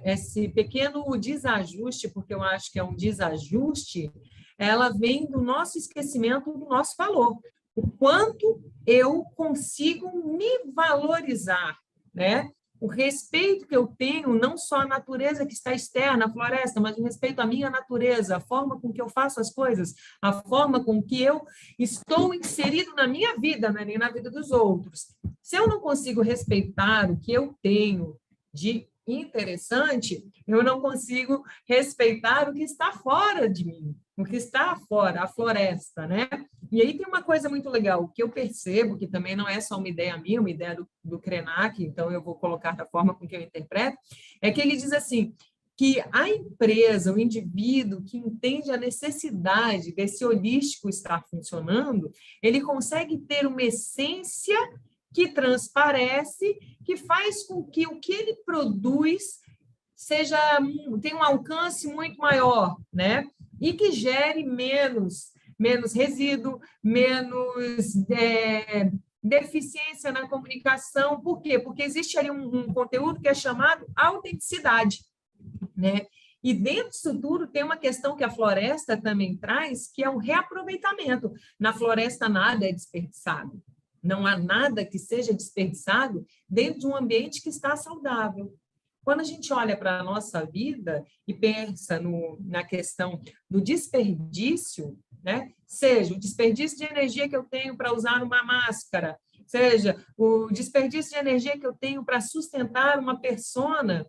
esse pequeno desajuste, porque eu acho que é um desajuste, ela vem do nosso esquecimento do nosso valor. O quanto eu consigo me valorizar, né? O respeito que eu tenho, não só à natureza que está externa, à floresta, mas o respeito à minha natureza, a forma com que eu faço as coisas, a forma com que eu estou inserido na minha vida, né, nem na vida dos outros. Se eu não consigo respeitar o que eu tenho de interessante, eu não consigo respeitar o que está fora de mim, o que está fora, a floresta, né? E aí tem uma coisa muito legal, que eu percebo, que também não é só uma ideia minha, uma ideia do Krenak, então eu vou colocar da forma com que eu interpreto, é que ele diz assim, que a empresa, o indivíduo que entende a necessidade desse holístico estar funcionando, ele consegue ter uma essência que transparece, que faz com que o que ele produz tenha um alcance muito maior, né? E que gere menos resíduo, menos deficiência na comunicação. Por quê? Porque existe ali um conteúdo que é chamado autenticidade, né? E dentro disso tudo tem uma questão que a floresta também traz, que é o reaproveitamento. Na floresta nada é desperdiçado. Não há nada que seja desperdiçado dentro de um ambiente que está saudável. Quando a gente olha para a nossa vida e pensa na questão do desperdício, né? Seja o desperdício de energia que eu tenho para usar uma máscara, seja o desperdício de energia que eu tenho para sustentar uma persona,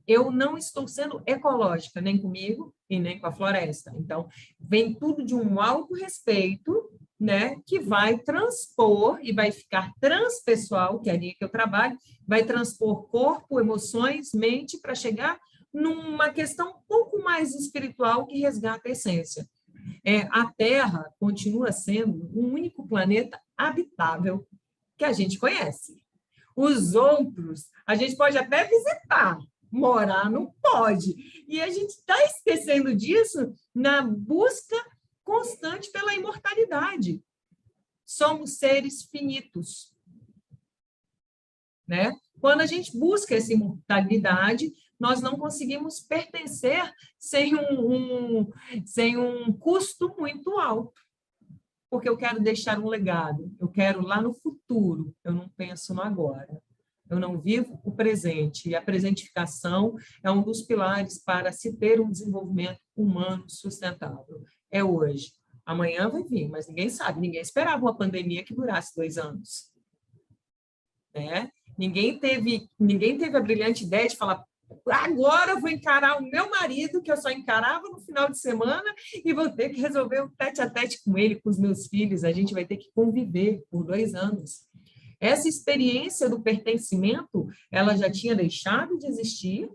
eu não estou sendo ecológica, nem comigo e nem com a floresta. Então, vem tudo de um autorrespeito, né, que vai transpor e vai ficar transpessoal, que é a linha que eu trabalho, vai transpor corpo, emoções, mente, para chegar numa questão um pouco mais espiritual que resgata a essência. A Terra continua sendo o único planeta habitável que a gente conhece. Os outros, a gente pode até visitar, morar não pode. E a gente está esquecendo disso na busca constante pela imortalidade. Somos seres finitos, né? Quando a gente busca essa imortalidade, nós não conseguimos pertencer sem um custo muito alto. Porque eu quero deixar um legado, eu quero lá no futuro, eu não penso no agora. Eu não vivo o presente, e a presentificação é um dos pilares para se ter um desenvolvimento humano sustentável. É hoje. Amanhã vai vir, mas ninguém sabe, ninguém esperava uma pandemia que durasse 2 anos. Né? Ninguém teve a brilhante ideia de falar, agora eu vou encarar o meu marido, que eu só encarava no final de semana, e vou ter que resolver um tete-a-tete com ele, com os meus filhos, a gente vai ter que conviver por 2 anos. Essa experiência do pertencimento, ela já tinha deixado de existir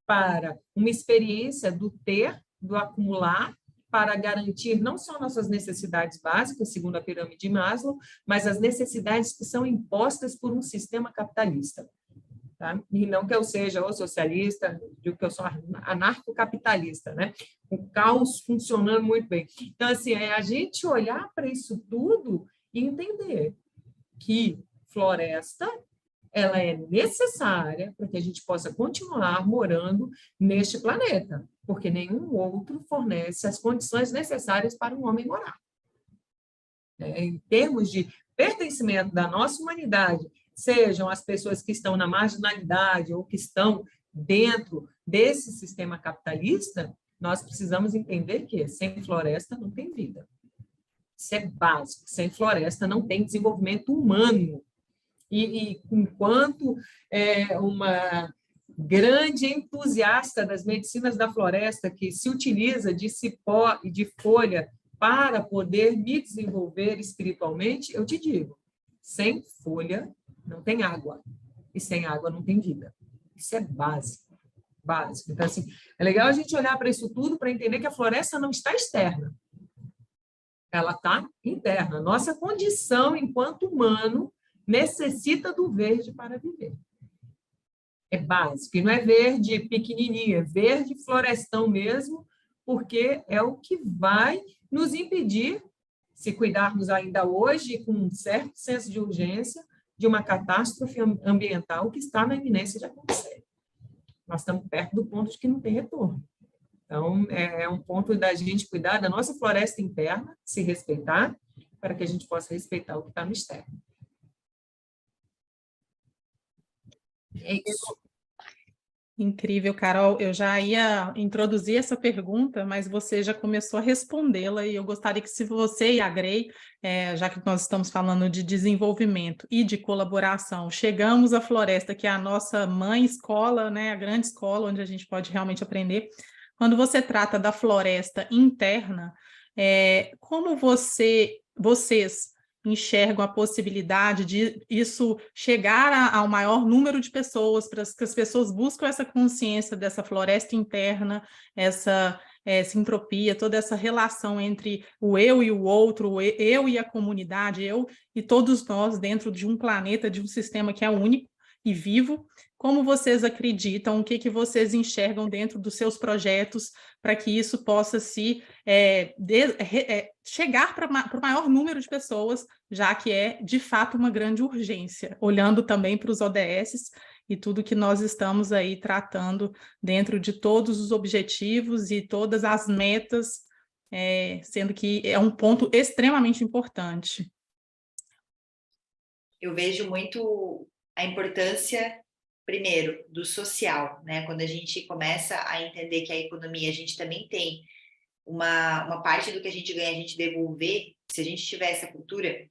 para uma experiência do ter, do acumular, para garantir não só nossas necessidades básicas, segundo a pirâmide de Maslow, mas as necessidades que são impostas por um sistema capitalista. Tá? E não que eu seja ou socialista, digo que eu sou anarcocapitalista, né? O caos funcionando muito bem. Então, assim, é a gente olhar para isso tudo e entender que floresta, ela é necessária para que a gente possa continuar morando neste planeta, porque nenhum outro fornece as condições necessárias para um homem morar. Em termos de pertencimento da nossa humanidade, sejam as pessoas que estão na marginalidade ou que estão dentro desse sistema capitalista, nós precisamos entender que sem floresta não tem vida. Isso é básico. Sem floresta não tem desenvolvimento humano. E enquanto uma grande entusiasta das medicinas da floresta, que se utiliza de cipó e de folha para poder me desenvolver espiritualmente, eu te digo, sem folha não tem água, e sem água não tem vida. Isso é básico. básico. Então, assim, é legal a gente olhar para isso tudo para entender que a floresta não está externa, ela está interna. Nossa condição enquanto humano necessita do verde para viver. É básico, e não é verde pequenininho, é verde florestão mesmo, porque é o que vai nos impedir, se cuidarmos ainda hoje, com um certo senso de urgência, de uma catástrofe ambiental que está na iminência de acontecer. Nós estamos perto do ponto de que não tem retorno. Então, é um ponto da gente cuidar da nossa floresta interna, se respeitar, para que a gente possa respeitar o que está no externo. É isso. Incrível, Carol. Eu já ia introduzir essa pergunta, mas você já começou a respondê-la e eu gostaria que, se você e a Grey, já que nós estamos falando de desenvolvimento e de colaboração, chegamos à floresta, que é a nossa mãe escola, né, a grande escola onde a gente pode realmente aprender. Quando você trata da floresta interna, como vocês enxergam a possibilidade de isso chegar ao maior número de pessoas, para que as pessoas buscam essa consciência dessa floresta interna, essa entropia, toda essa relação entre o eu e o outro, o eu e a comunidade, eu e todos nós dentro de um planeta, de um sistema que é único e vivo. Como vocês acreditam, o que vocês enxergam dentro dos seus projetos para que isso possa chegar para o maior número de pessoas, já que é, de fato, uma grande urgência, olhando também para os ODS e tudo que nós estamos aí tratando dentro de todos os objetivos e todas as metas, sendo que é um ponto extremamente importante. Eu vejo muito a importância, primeiro, do social, né? Quando a gente começa a entender que a economia, a gente também tem uma parte do que a gente ganha, a gente devolver, se a gente tiver essa cultura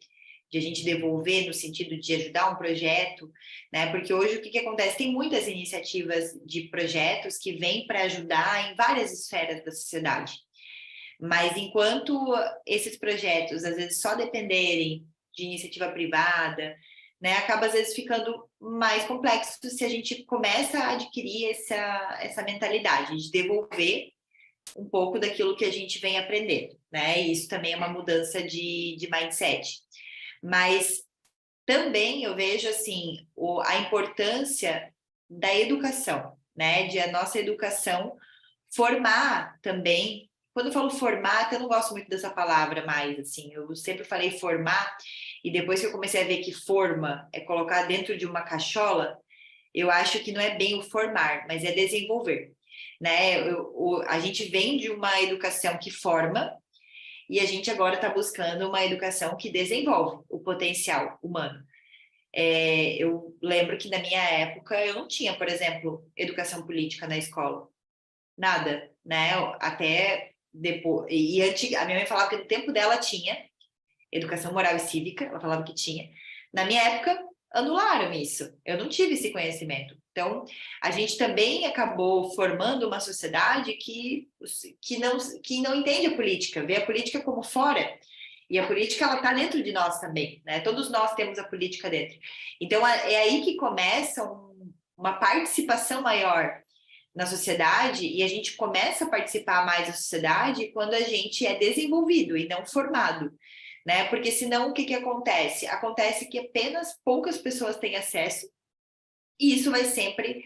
de a gente devolver no sentido de ajudar um projeto, né? Porque hoje o que acontece? Tem muitas iniciativas de projetos que vêm para ajudar em várias esferas da sociedade. Mas enquanto esses projetos, às vezes, só dependerem de iniciativa privada, né, acaba às vezes ficando mais complexo se a gente começa a adquirir essa mentalidade de devolver um pouco daquilo que a gente vem aprendendo, né? E isso também é uma mudança de mindset. Mas também eu vejo assim a importância da educação, né? De a nossa educação formar também. Quando eu falo formar, eu não gosto muito dessa palavra mais, assim, eu sempre falei formar, e depois que eu comecei a ver que forma é colocar dentro de uma cachola, eu acho que não é bem o formar, mas é desenvolver, né? A gente vem de uma educação que forma, e a gente agora está buscando uma educação que desenvolve o potencial humano. Eu lembro que na minha época eu não tinha, por exemplo, educação política na escola, nada, né? Até depois, a minha mãe falava que no tempo dela tinha educação moral e cívica, ela falava que tinha. Na minha época, anularam isso. Eu não tive esse conhecimento. Então, a gente também acabou formando uma sociedade que não entende a política, vê a política como fora. E a política, ela está dentro de nós também, né? Todos nós temos a política dentro. Então, é aí que começa uma participação maior na sociedade, e a gente começa a participar mais da sociedade quando a gente é desenvolvido e não formado, né? Porque senão o que acontece? Acontece que apenas poucas pessoas têm acesso, e isso vai sempre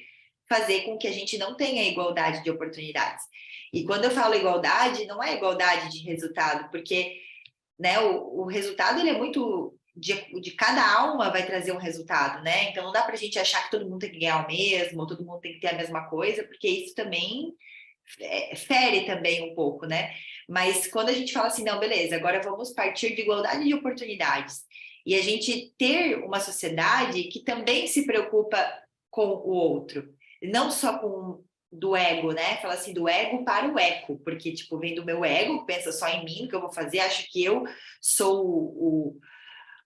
fazer com que a gente não tenha igualdade de oportunidades. E quando eu falo igualdade, não é igualdade de resultado, porque, né, o resultado ele é muito... De cada alma vai trazer um resultado, né? Então não dá para a gente achar que todo mundo tem que ganhar o mesmo, ou todo mundo tem que ter a mesma coisa, porque isso também fere também um pouco, né? Mas quando a gente fala assim, não, beleza, agora vamos partir de igualdade de oportunidades, e a gente ter uma sociedade que também se preocupa com o outro, não só com do ego, né? Fala assim, do ego para o eco, porque, tipo, vem do meu ego, pensa só em mim, o que eu vou fazer, acho que eu sou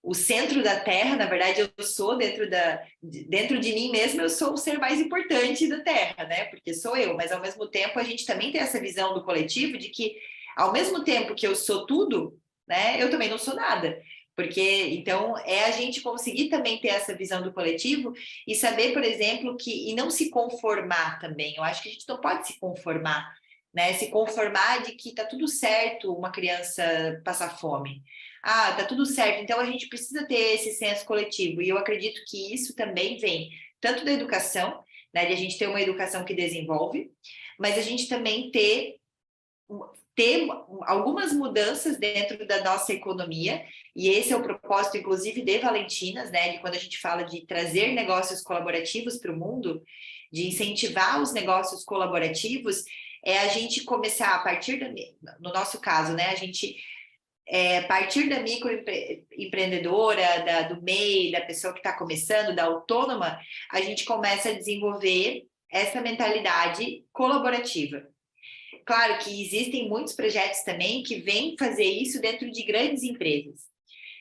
o centro da Terra. Na verdade, eu sou dentro de mim mesmo, eu sou o ser mais importante da Terra, né? Porque sou eu, mas ao mesmo tempo a gente também tem essa visão do coletivo de que, ao mesmo tempo que eu sou tudo, né, eu também não sou nada, Porque, então, é a gente conseguir também ter essa visão do coletivo e saber, por exemplo, e não se conformar também. Eu acho que a gente não pode se conformar, né? Se conformar de que tá tudo certo uma criança passar fome. Ah, tá tudo certo. Então, a gente precisa ter esse senso coletivo. E eu acredito que isso também vem tanto da educação, né? De a gente ter uma educação que desenvolve, mas a gente também ter algumas mudanças dentro da nossa economia, e esse é o propósito, inclusive, de Valentinas, né? De quando a gente fala de trazer negócios colaborativos para o mundo, de incentivar os negócios colaborativos, é a gente começar a partir no nosso caso, né? A gente a partir da microempreendedora, do MEI, da pessoa que está começando, da autônoma, a gente começa a desenvolver essa mentalidade colaborativa. Claro que existem muitos projetos também que vêm fazer isso dentro de grandes empresas,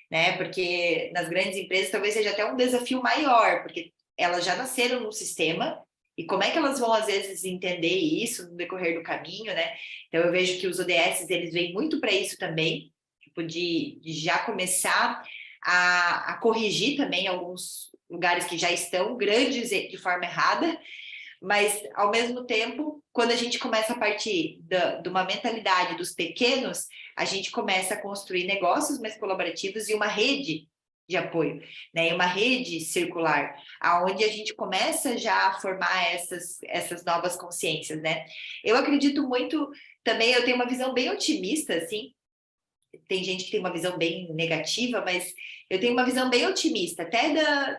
né? Porque nas grandes empresas talvez seja até um desafio maior, porque elas já nasceram no sistema, e como é que elas vão, às vezes, entender isso no decorrer do caminho, né? Então, eu vejo que os ODS, eles vêm muito para isso também, tipo, de já começar a corrigir também alguns lugares que já estão grandes de forma errada, mas, ao mesmo tempo, quando a gente começa a partir de uma mentalidade dos pequenos, a gente começa a construir negócios mais colaborativos e uma rede de apoio, né? E uma rede circular, aonde a gente começa já a formar essas novas consciências, né? Eu acredito muito também, eu tenho uma visão bem otimista, assim, tem gente que tem uma visão bem negativa, mas eu tenho uma visão bem otimista, até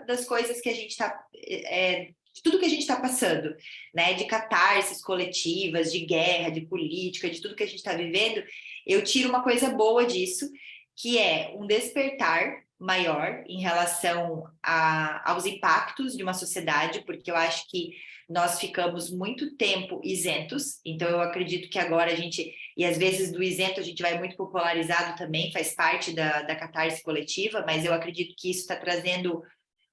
das coisas que a gente está... de tudo que a gente está passando, né? De catarses coletivas, de guerra, de política, de tudo que a gente está vivendo, eu tiro uma coisa boa disso, que é um despertar maior em relação aos impactos de uma sociedade, porque eu acho que nós ficamos muito tempo isentos, então eu acredito que agora a gente, e às vezes do isento a gente vai muito popularizado também, faz parte da catarse coletiva, mas eu acredito que isso está trazendo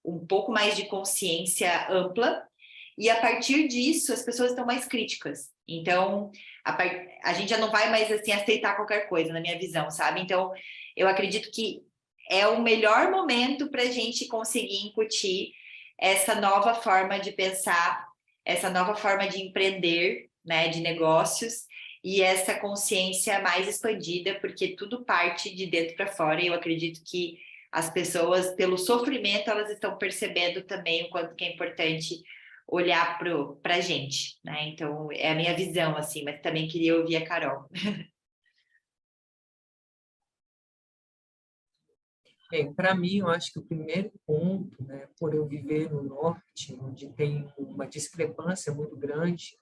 um pouco mais de consciência ampla, e a partir disso as pessoas estão mais críticas. Então, a gente já não vai mais assim aceitar qualquer coisa, na minha visão, sabe? Então, eu acredito que é o melhor momento para a gente conseguir incutir essa nova forma de pensar, essa nova forma de empreender, né, de negócios, e essa consciência mais expandida, porque tudo parte de dentro para fora, e eu acredito que as pessoas, pelo sofrimento, elas estão percebendo também o quanto que é importante olhar para a gente, né? Então, é a minha visão, assim, mas também queria ouvir a Carol. Para mim, eu acho que o primeiro ponto, né, por eu viver no norte, onde tem uma discrepância muito grande,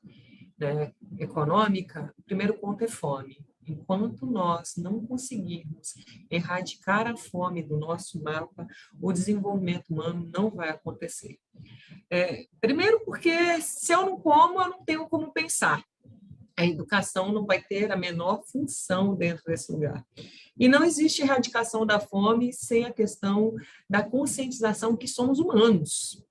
né, econômica, o primeiro ponto é fome. Enquanto nós não conseguirmos erradicar a fome do nosso mapa, o desenvolvimento humano não vai acontecer. Primeiro porque se eu não como, eu não tenho como pensar. A educação não vai ter a menor função dentro desse lugar. E não existe erradicação da fome sem a questão da conscientização que somos humanos.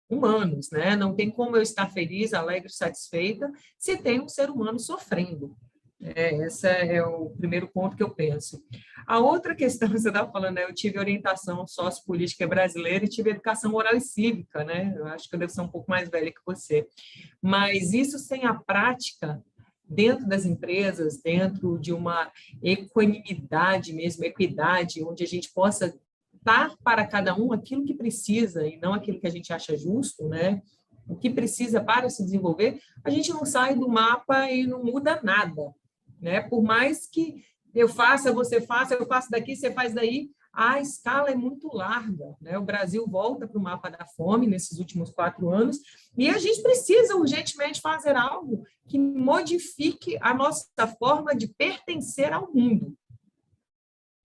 Humanos, né? Não tem como eu estar feliz, alegre, satisfeita se tem um ser humano sofrendo. Esse é o primeiro ponto que eu penso. A outra questão, você estava falando, né? Eu tive orientação sociopolítica brasileira e tive educação moral e cívica, né? Eu acho que eu devo ser um pouco mais velha que você. Mas isso sem a prática, dentro das empresas, dentro de uma equanimidade mesmo, equidade, onde a gente possa dar para cada um aquilo que precisa e não aquilo que a gente acha justo, né? O que precisa para se desenvolver, a gente não sai do mapa e não muda nada, né? Por mais que eu faça, você faça, eu faço daqui, você faz daí, a escala é muito larga, né? O Brasil volta para o mapa da fome nesses últimos 4 anos e a gente precisa urgentemente fazer algo que modifique a nossa forma de pertencer ao mundo.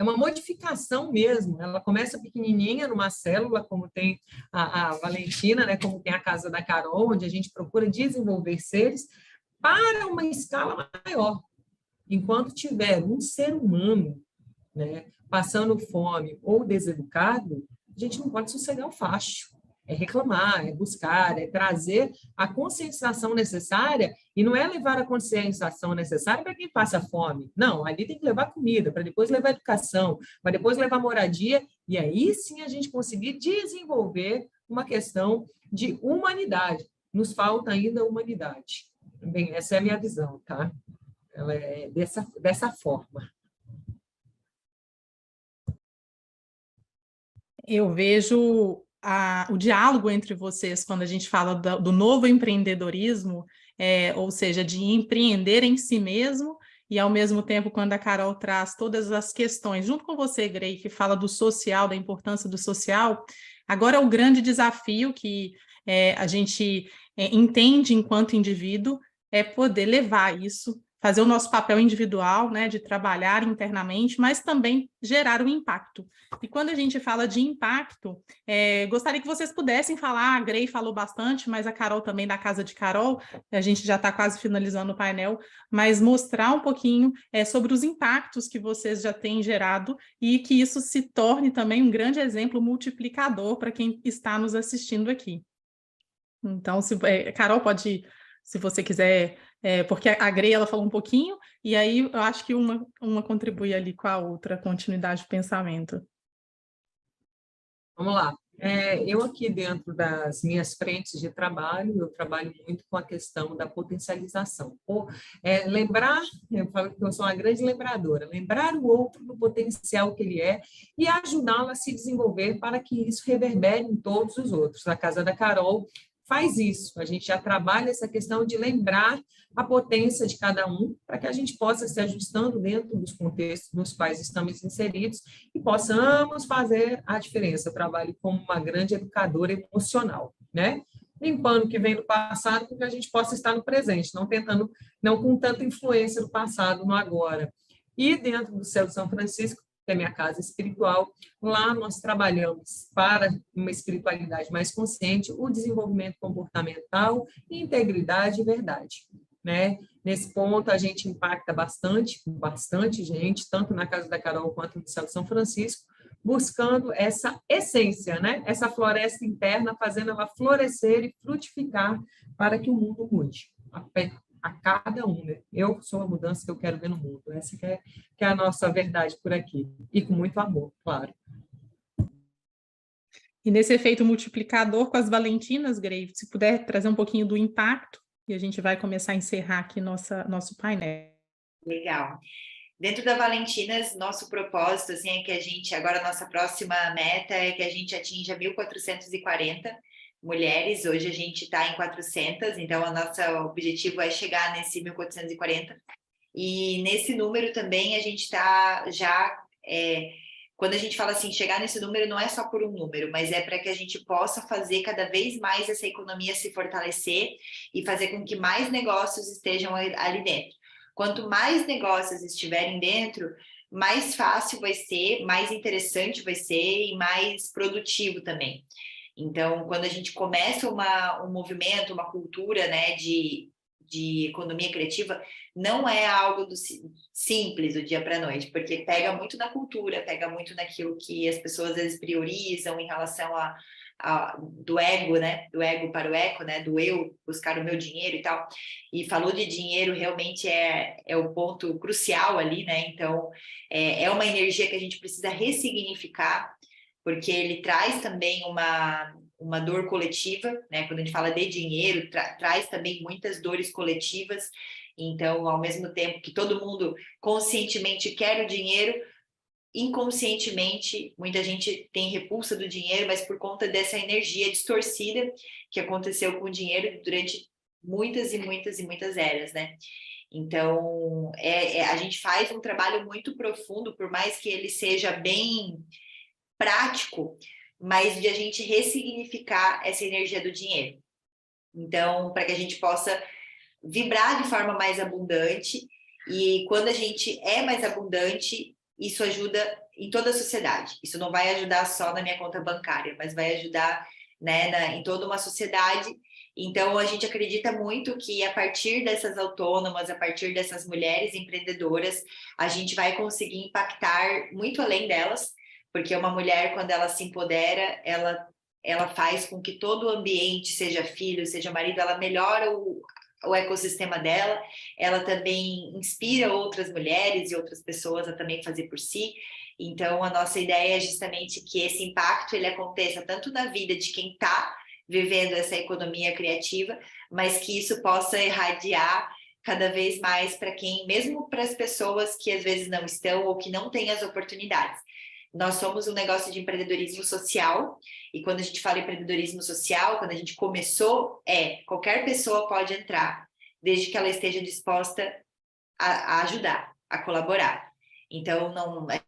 É uma modificação mesmo, ela começa pequenininha numa célula, como tem a Valentina, né? Como tem a Casa da Carol, onde a gente procura desenvolver seres para uma escala maior. Enquanto tiver um ser humano, né, passando fome ou deseducado, a gente não pode sossegar o facho. é reclamar, é buscar, é trazer a conscientização necessária, e não é levar a conscientização necessária para quem passa fome. Não, ali tem que levar comida, para depois levar educação, para depois levar moradia, e aí sim a gente conseguir desenvolver uma questão de humanidade. Nos falta ainda humanidade. Bem, essa é a minha visão, tá? Ela é dessa forma. Eu vejo o diálogo entre vocês quando a gente fala do novo empreendedorismo, ou seja, de empreender em si mesmo, e ao mesmo tempo quando a Carol traz todas as questões, junto com você, Grey, que fala do social, da importância do social, agora é o grande desafio que a gente entende enquanto indivíduo, é poder levar isso, fazer o nosso papel individual, né, de trabalhar internamente, mas também gerar um impacto. E quando a gente fala de impacto, gostaria que vocês pudessem falar, a Grey falou bastante, mas a Carol também, da Casa de Carol, a gente já está quase finalizando o painel, mas mostrar um pouquinho sobre os impactos que vocês já têm gerado e que isso se torne também um grande exemplo multiplicador para quem está nos assistindo aqui. Então, Carol, pode, se você quiser, porque a Grey, ela falou um pouquinho, e aí eu acho que uma contribui ali com a outra, continuidade de pensamento. Vamos lá. Eu aqui dentro das minhas frentes de trabalho, eu trabalho muito com a questão da potencialização. Lembrar, eu falo que eu sou uma grande lembradora, lembrar o outro do potencial que ele é e ajudá-lo a se desenvolver para que isso reverbere em todos os outros. A Casa da Carol faz isso, a gente já trabalha essa questão de lembrar a potência de cada um, para que a gente possa se ajustando dentro dos contextos nos quais estamos inseridos e possamos fazer a diferença. Eu trabalho como uma grande educadora emocional, né? Limpando o que vem do passado, para que a gente possa estar no presente, não com tanta influência do passado no agora. E dentro do Céu de São Francisco, que é a minha casa espiritual, lá nós trabalhamos para uma espiritualidade mais consciente, o desenvolvimento comportamental, integridade e verdade. Né? Nesse ponto, a gente impacta bastante gente, tanto na Casa da Carol quanto no Céu de São Francisco, buscando essa essência, né? Essa floresta interna, fazendo ela florescer e frutificar para que o mundo mude. A cada um, né? Eu sou a mudança que eu quero ver no mundo. Essa que é a nossa verdade por aqui. E com muito amor, claro. E nesse efeito multiplicador com as Valentinas, Grey, se puder trazer um pouquinho do impacto, e a gente vai começar a encerrar aqui nosso painel. Legal. Dentro da Valentinas, nosso propósito assim, é que a gente, agora a nossa próxima meta é que a gente atinja 1.440 mulheres. Hoje a gente está em 400, então o nosso objetivo é chegar nesse 1.440. E nesse número também a gente está já... quando a gente fala assim, chegar nesse número não é só por um número, mas é para que a gente possa fazer cada vez mais essa economia se fortalecer e fazer com que mais negócios estejam ali dentro. Quanto mais negócios estiverem dentro, mais fácil vai ser, mais interessante vai ser e mais produtivo também. Então, quando a gente começa um movimento, uma cultura, né, de economia criativa, não é algo simples do dia para a noite, porque pega muito na cultura, pega muito naquilo que as pessoas às vezes priorizam em relação do ego, né? Do ego para o eco, né? Do eu buscar o meu dinheiro e tal. E falou de dinheiro, realmente é o ponto crucial ali, né? Então, é uma energia que a gente precisa ressignificar, porque ele traz também uma dor coletiva, né? Quando a gente fala de dinheiro, traz também muitas dores coletivas. Então, ao mesmo tempo que todo mundo conscientemente quer o dinheiro, inconscientemente, muita gente tem repulsa do dinheiro, mas por conta dessa energia distorcida que aconteceu com o dinheiro durante muitas e muitas e muitas eras, né? Então, a gente faz um trabalho muito profundo, por mais que ele seja bem prático, mas de a gente ressignificar essa energia do dinheiro. Então, para que a gente possa vibrar de forma mais abundante, e quando a gente é mais abundante, isso ajuda em toda a sociedade. Isso não vai ajudar só na minha conta bancária, mas vai ajudar, né, em toda uma sociedade. Então, a gente acredita muito que a partir dessas autônomas, a partir dessas mulheres empreendedoras, a gente vai conseguir impactar muito além delas, porque uma mulher, quando ela se empodera, ela ela faz com que todo o ambiente, seja filho, seja marido, ela melhora o ecossistema dela, ela também inspira outras mulheres e outras pessoas a também fazer por si. Então, a nossa ideia é justamente que esse impacto ele aconteça tanto na vida de quem está vivendo essa economia criativa, mas que isso possa irradiar cada vez mais para quem, mesmo para as pessoas que às vezes não estão ou que não têm as oportunidades. Nós somos um negócio de empreendedorismo social, e quando a gente fala em empreendedorismo social, quando a gente começou, qualquer pessoa pode entrar, desde que ela esteja disposta a ajudar, a colaborar. Então,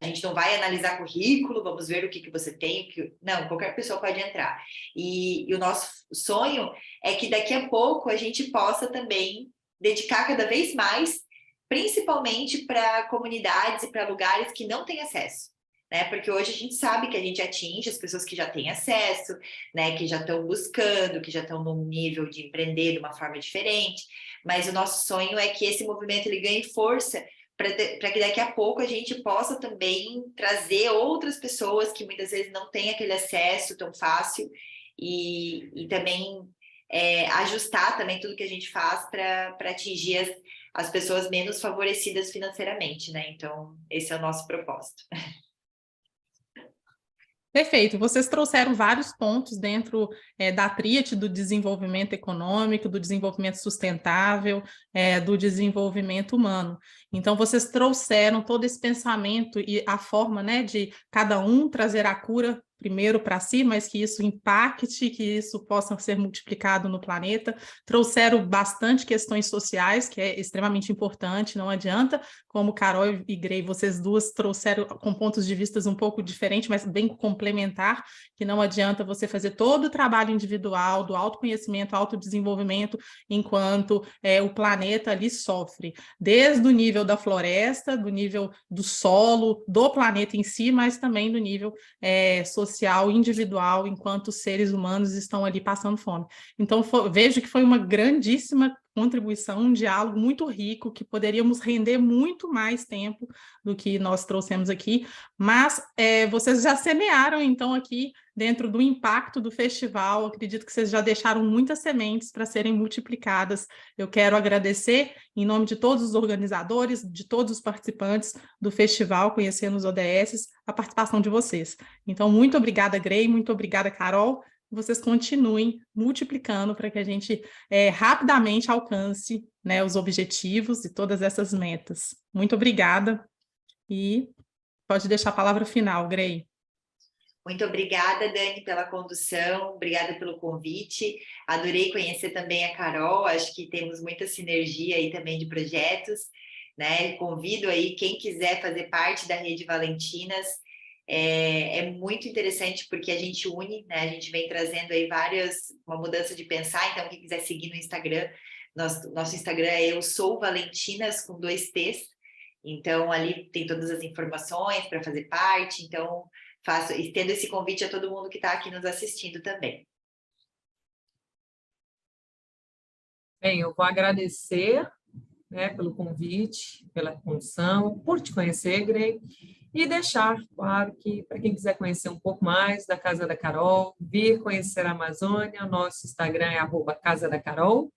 a gente não vai analisar currículo, vamos ver o que você tem. Não, qualquer pessoa pode entrar. E o nosso sonho é que daqui a pouco a gente possa também dedicar cada vez mais, principalmente para comunidades e para lugares que não têm acesso. Né? Porque hoje a gente sabe que a gente atinge as pessoas que já têm acesso, né? Que já estão buscando, que já estão num nível de empreender de uma forma diferente. Mas o nosso sonho é que esse movimento ele ganhe força para que daqui a pouco a gente possa também trazer outras pessoas que muitas vezes não têm aquele acesso tão fácil e também ajustar também tudo que a gente faz para atingir as pessoas menos favorecidas financeiramente, né? Então, esse é o nosso propósito. Perfeito, vocês trouxeram vários pontos dentro da tríade do desenvolvimento econômico, do desenvolvimento sustentável, do desenvolvimento humano. Então, vocês trouxeram todo esse pensamento e a forma, né, de cada um trazer a cura primeiro para si, mas que isso impacte, que isso possa ser multiplicado no planeta. Trouxeram bastante questões sociais, que é extremamente importante, não adianta, como Carol e Grey, vocês duas trouxeram com pontos de vista um pouco diferentes, mas bem complementar, que não adianta você fazer todo o trabalho individual, do autoconhecimento, autodesenvolvimento, enquanto o planeta ali sofre, desde o nível da floresta, do nível do solo, do planeta em si, mas também do nível social, individual, enquanto os seres humanos estão ali passando fome. Então, vejo que foi uma grandíssima contribuição, um diálogo muito rico, que poderíamos render muito mais tempo do que nós trouxemos aqui, mas vocês já semearam, então, aqui, dentro do impacto do festival, acredito que vocês já deixaram muitas sementes para serem multiplicadas. Eu quero agradecer, em nome de todos os organizadores, de todos os participantes do festival, Conhecendo os ODS, a participação de vocês. Então, muito obrigada, Grey, muito obrigada, Carol. Vocês continuem multiplicando para que a gente rapidamente alcance, né, os objetivos e todas essas metas. Muito obrigada e pode deixar a palavra final, Grey. Muito obrigada, Dani, pela condução, obrigada pelo convite. Adorei conhecer também a Carol, acho que temos muita sinergia aí também de projetos, né? Convido aí quem quiser fazer parte da Rede Valentinas. É muito interessante porque a gente une, né? A gente vem trazendo aí uma mudança de pensar, então quem quiser seguir no Instagram, nosso Instagram é Eu Sou Valentinas com 2 T's, então ali tem todas as informações para fazer parte, então estendo esse convite a todo mundo que está aqui nos assistindo também. Bem, eu vou agradecer, né, pelo convite, pela condução, por te conhecer, Grey, e deixar, claro, que para quem quiser conhecer um pouco mais da Casa da Carol, vir conhecer a Amazônia, nosso Instagram é @CasaDaCarol,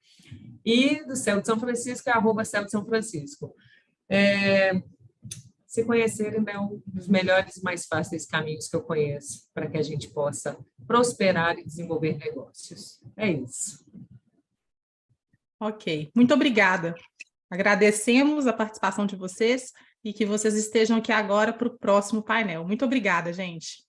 e do Céu de São Francisco é @Céu de São Francisco. Se conhecerem, é um dos melhores e mais fáceis caminhos que eu conheço para que a gente possa prosperar e desenvolver negócios. É isso. Ok, muito obrigada. Agradecemos a participação de vocês e que vocês estejam aqui agora para o próximo painel. Muito obrigada, gente.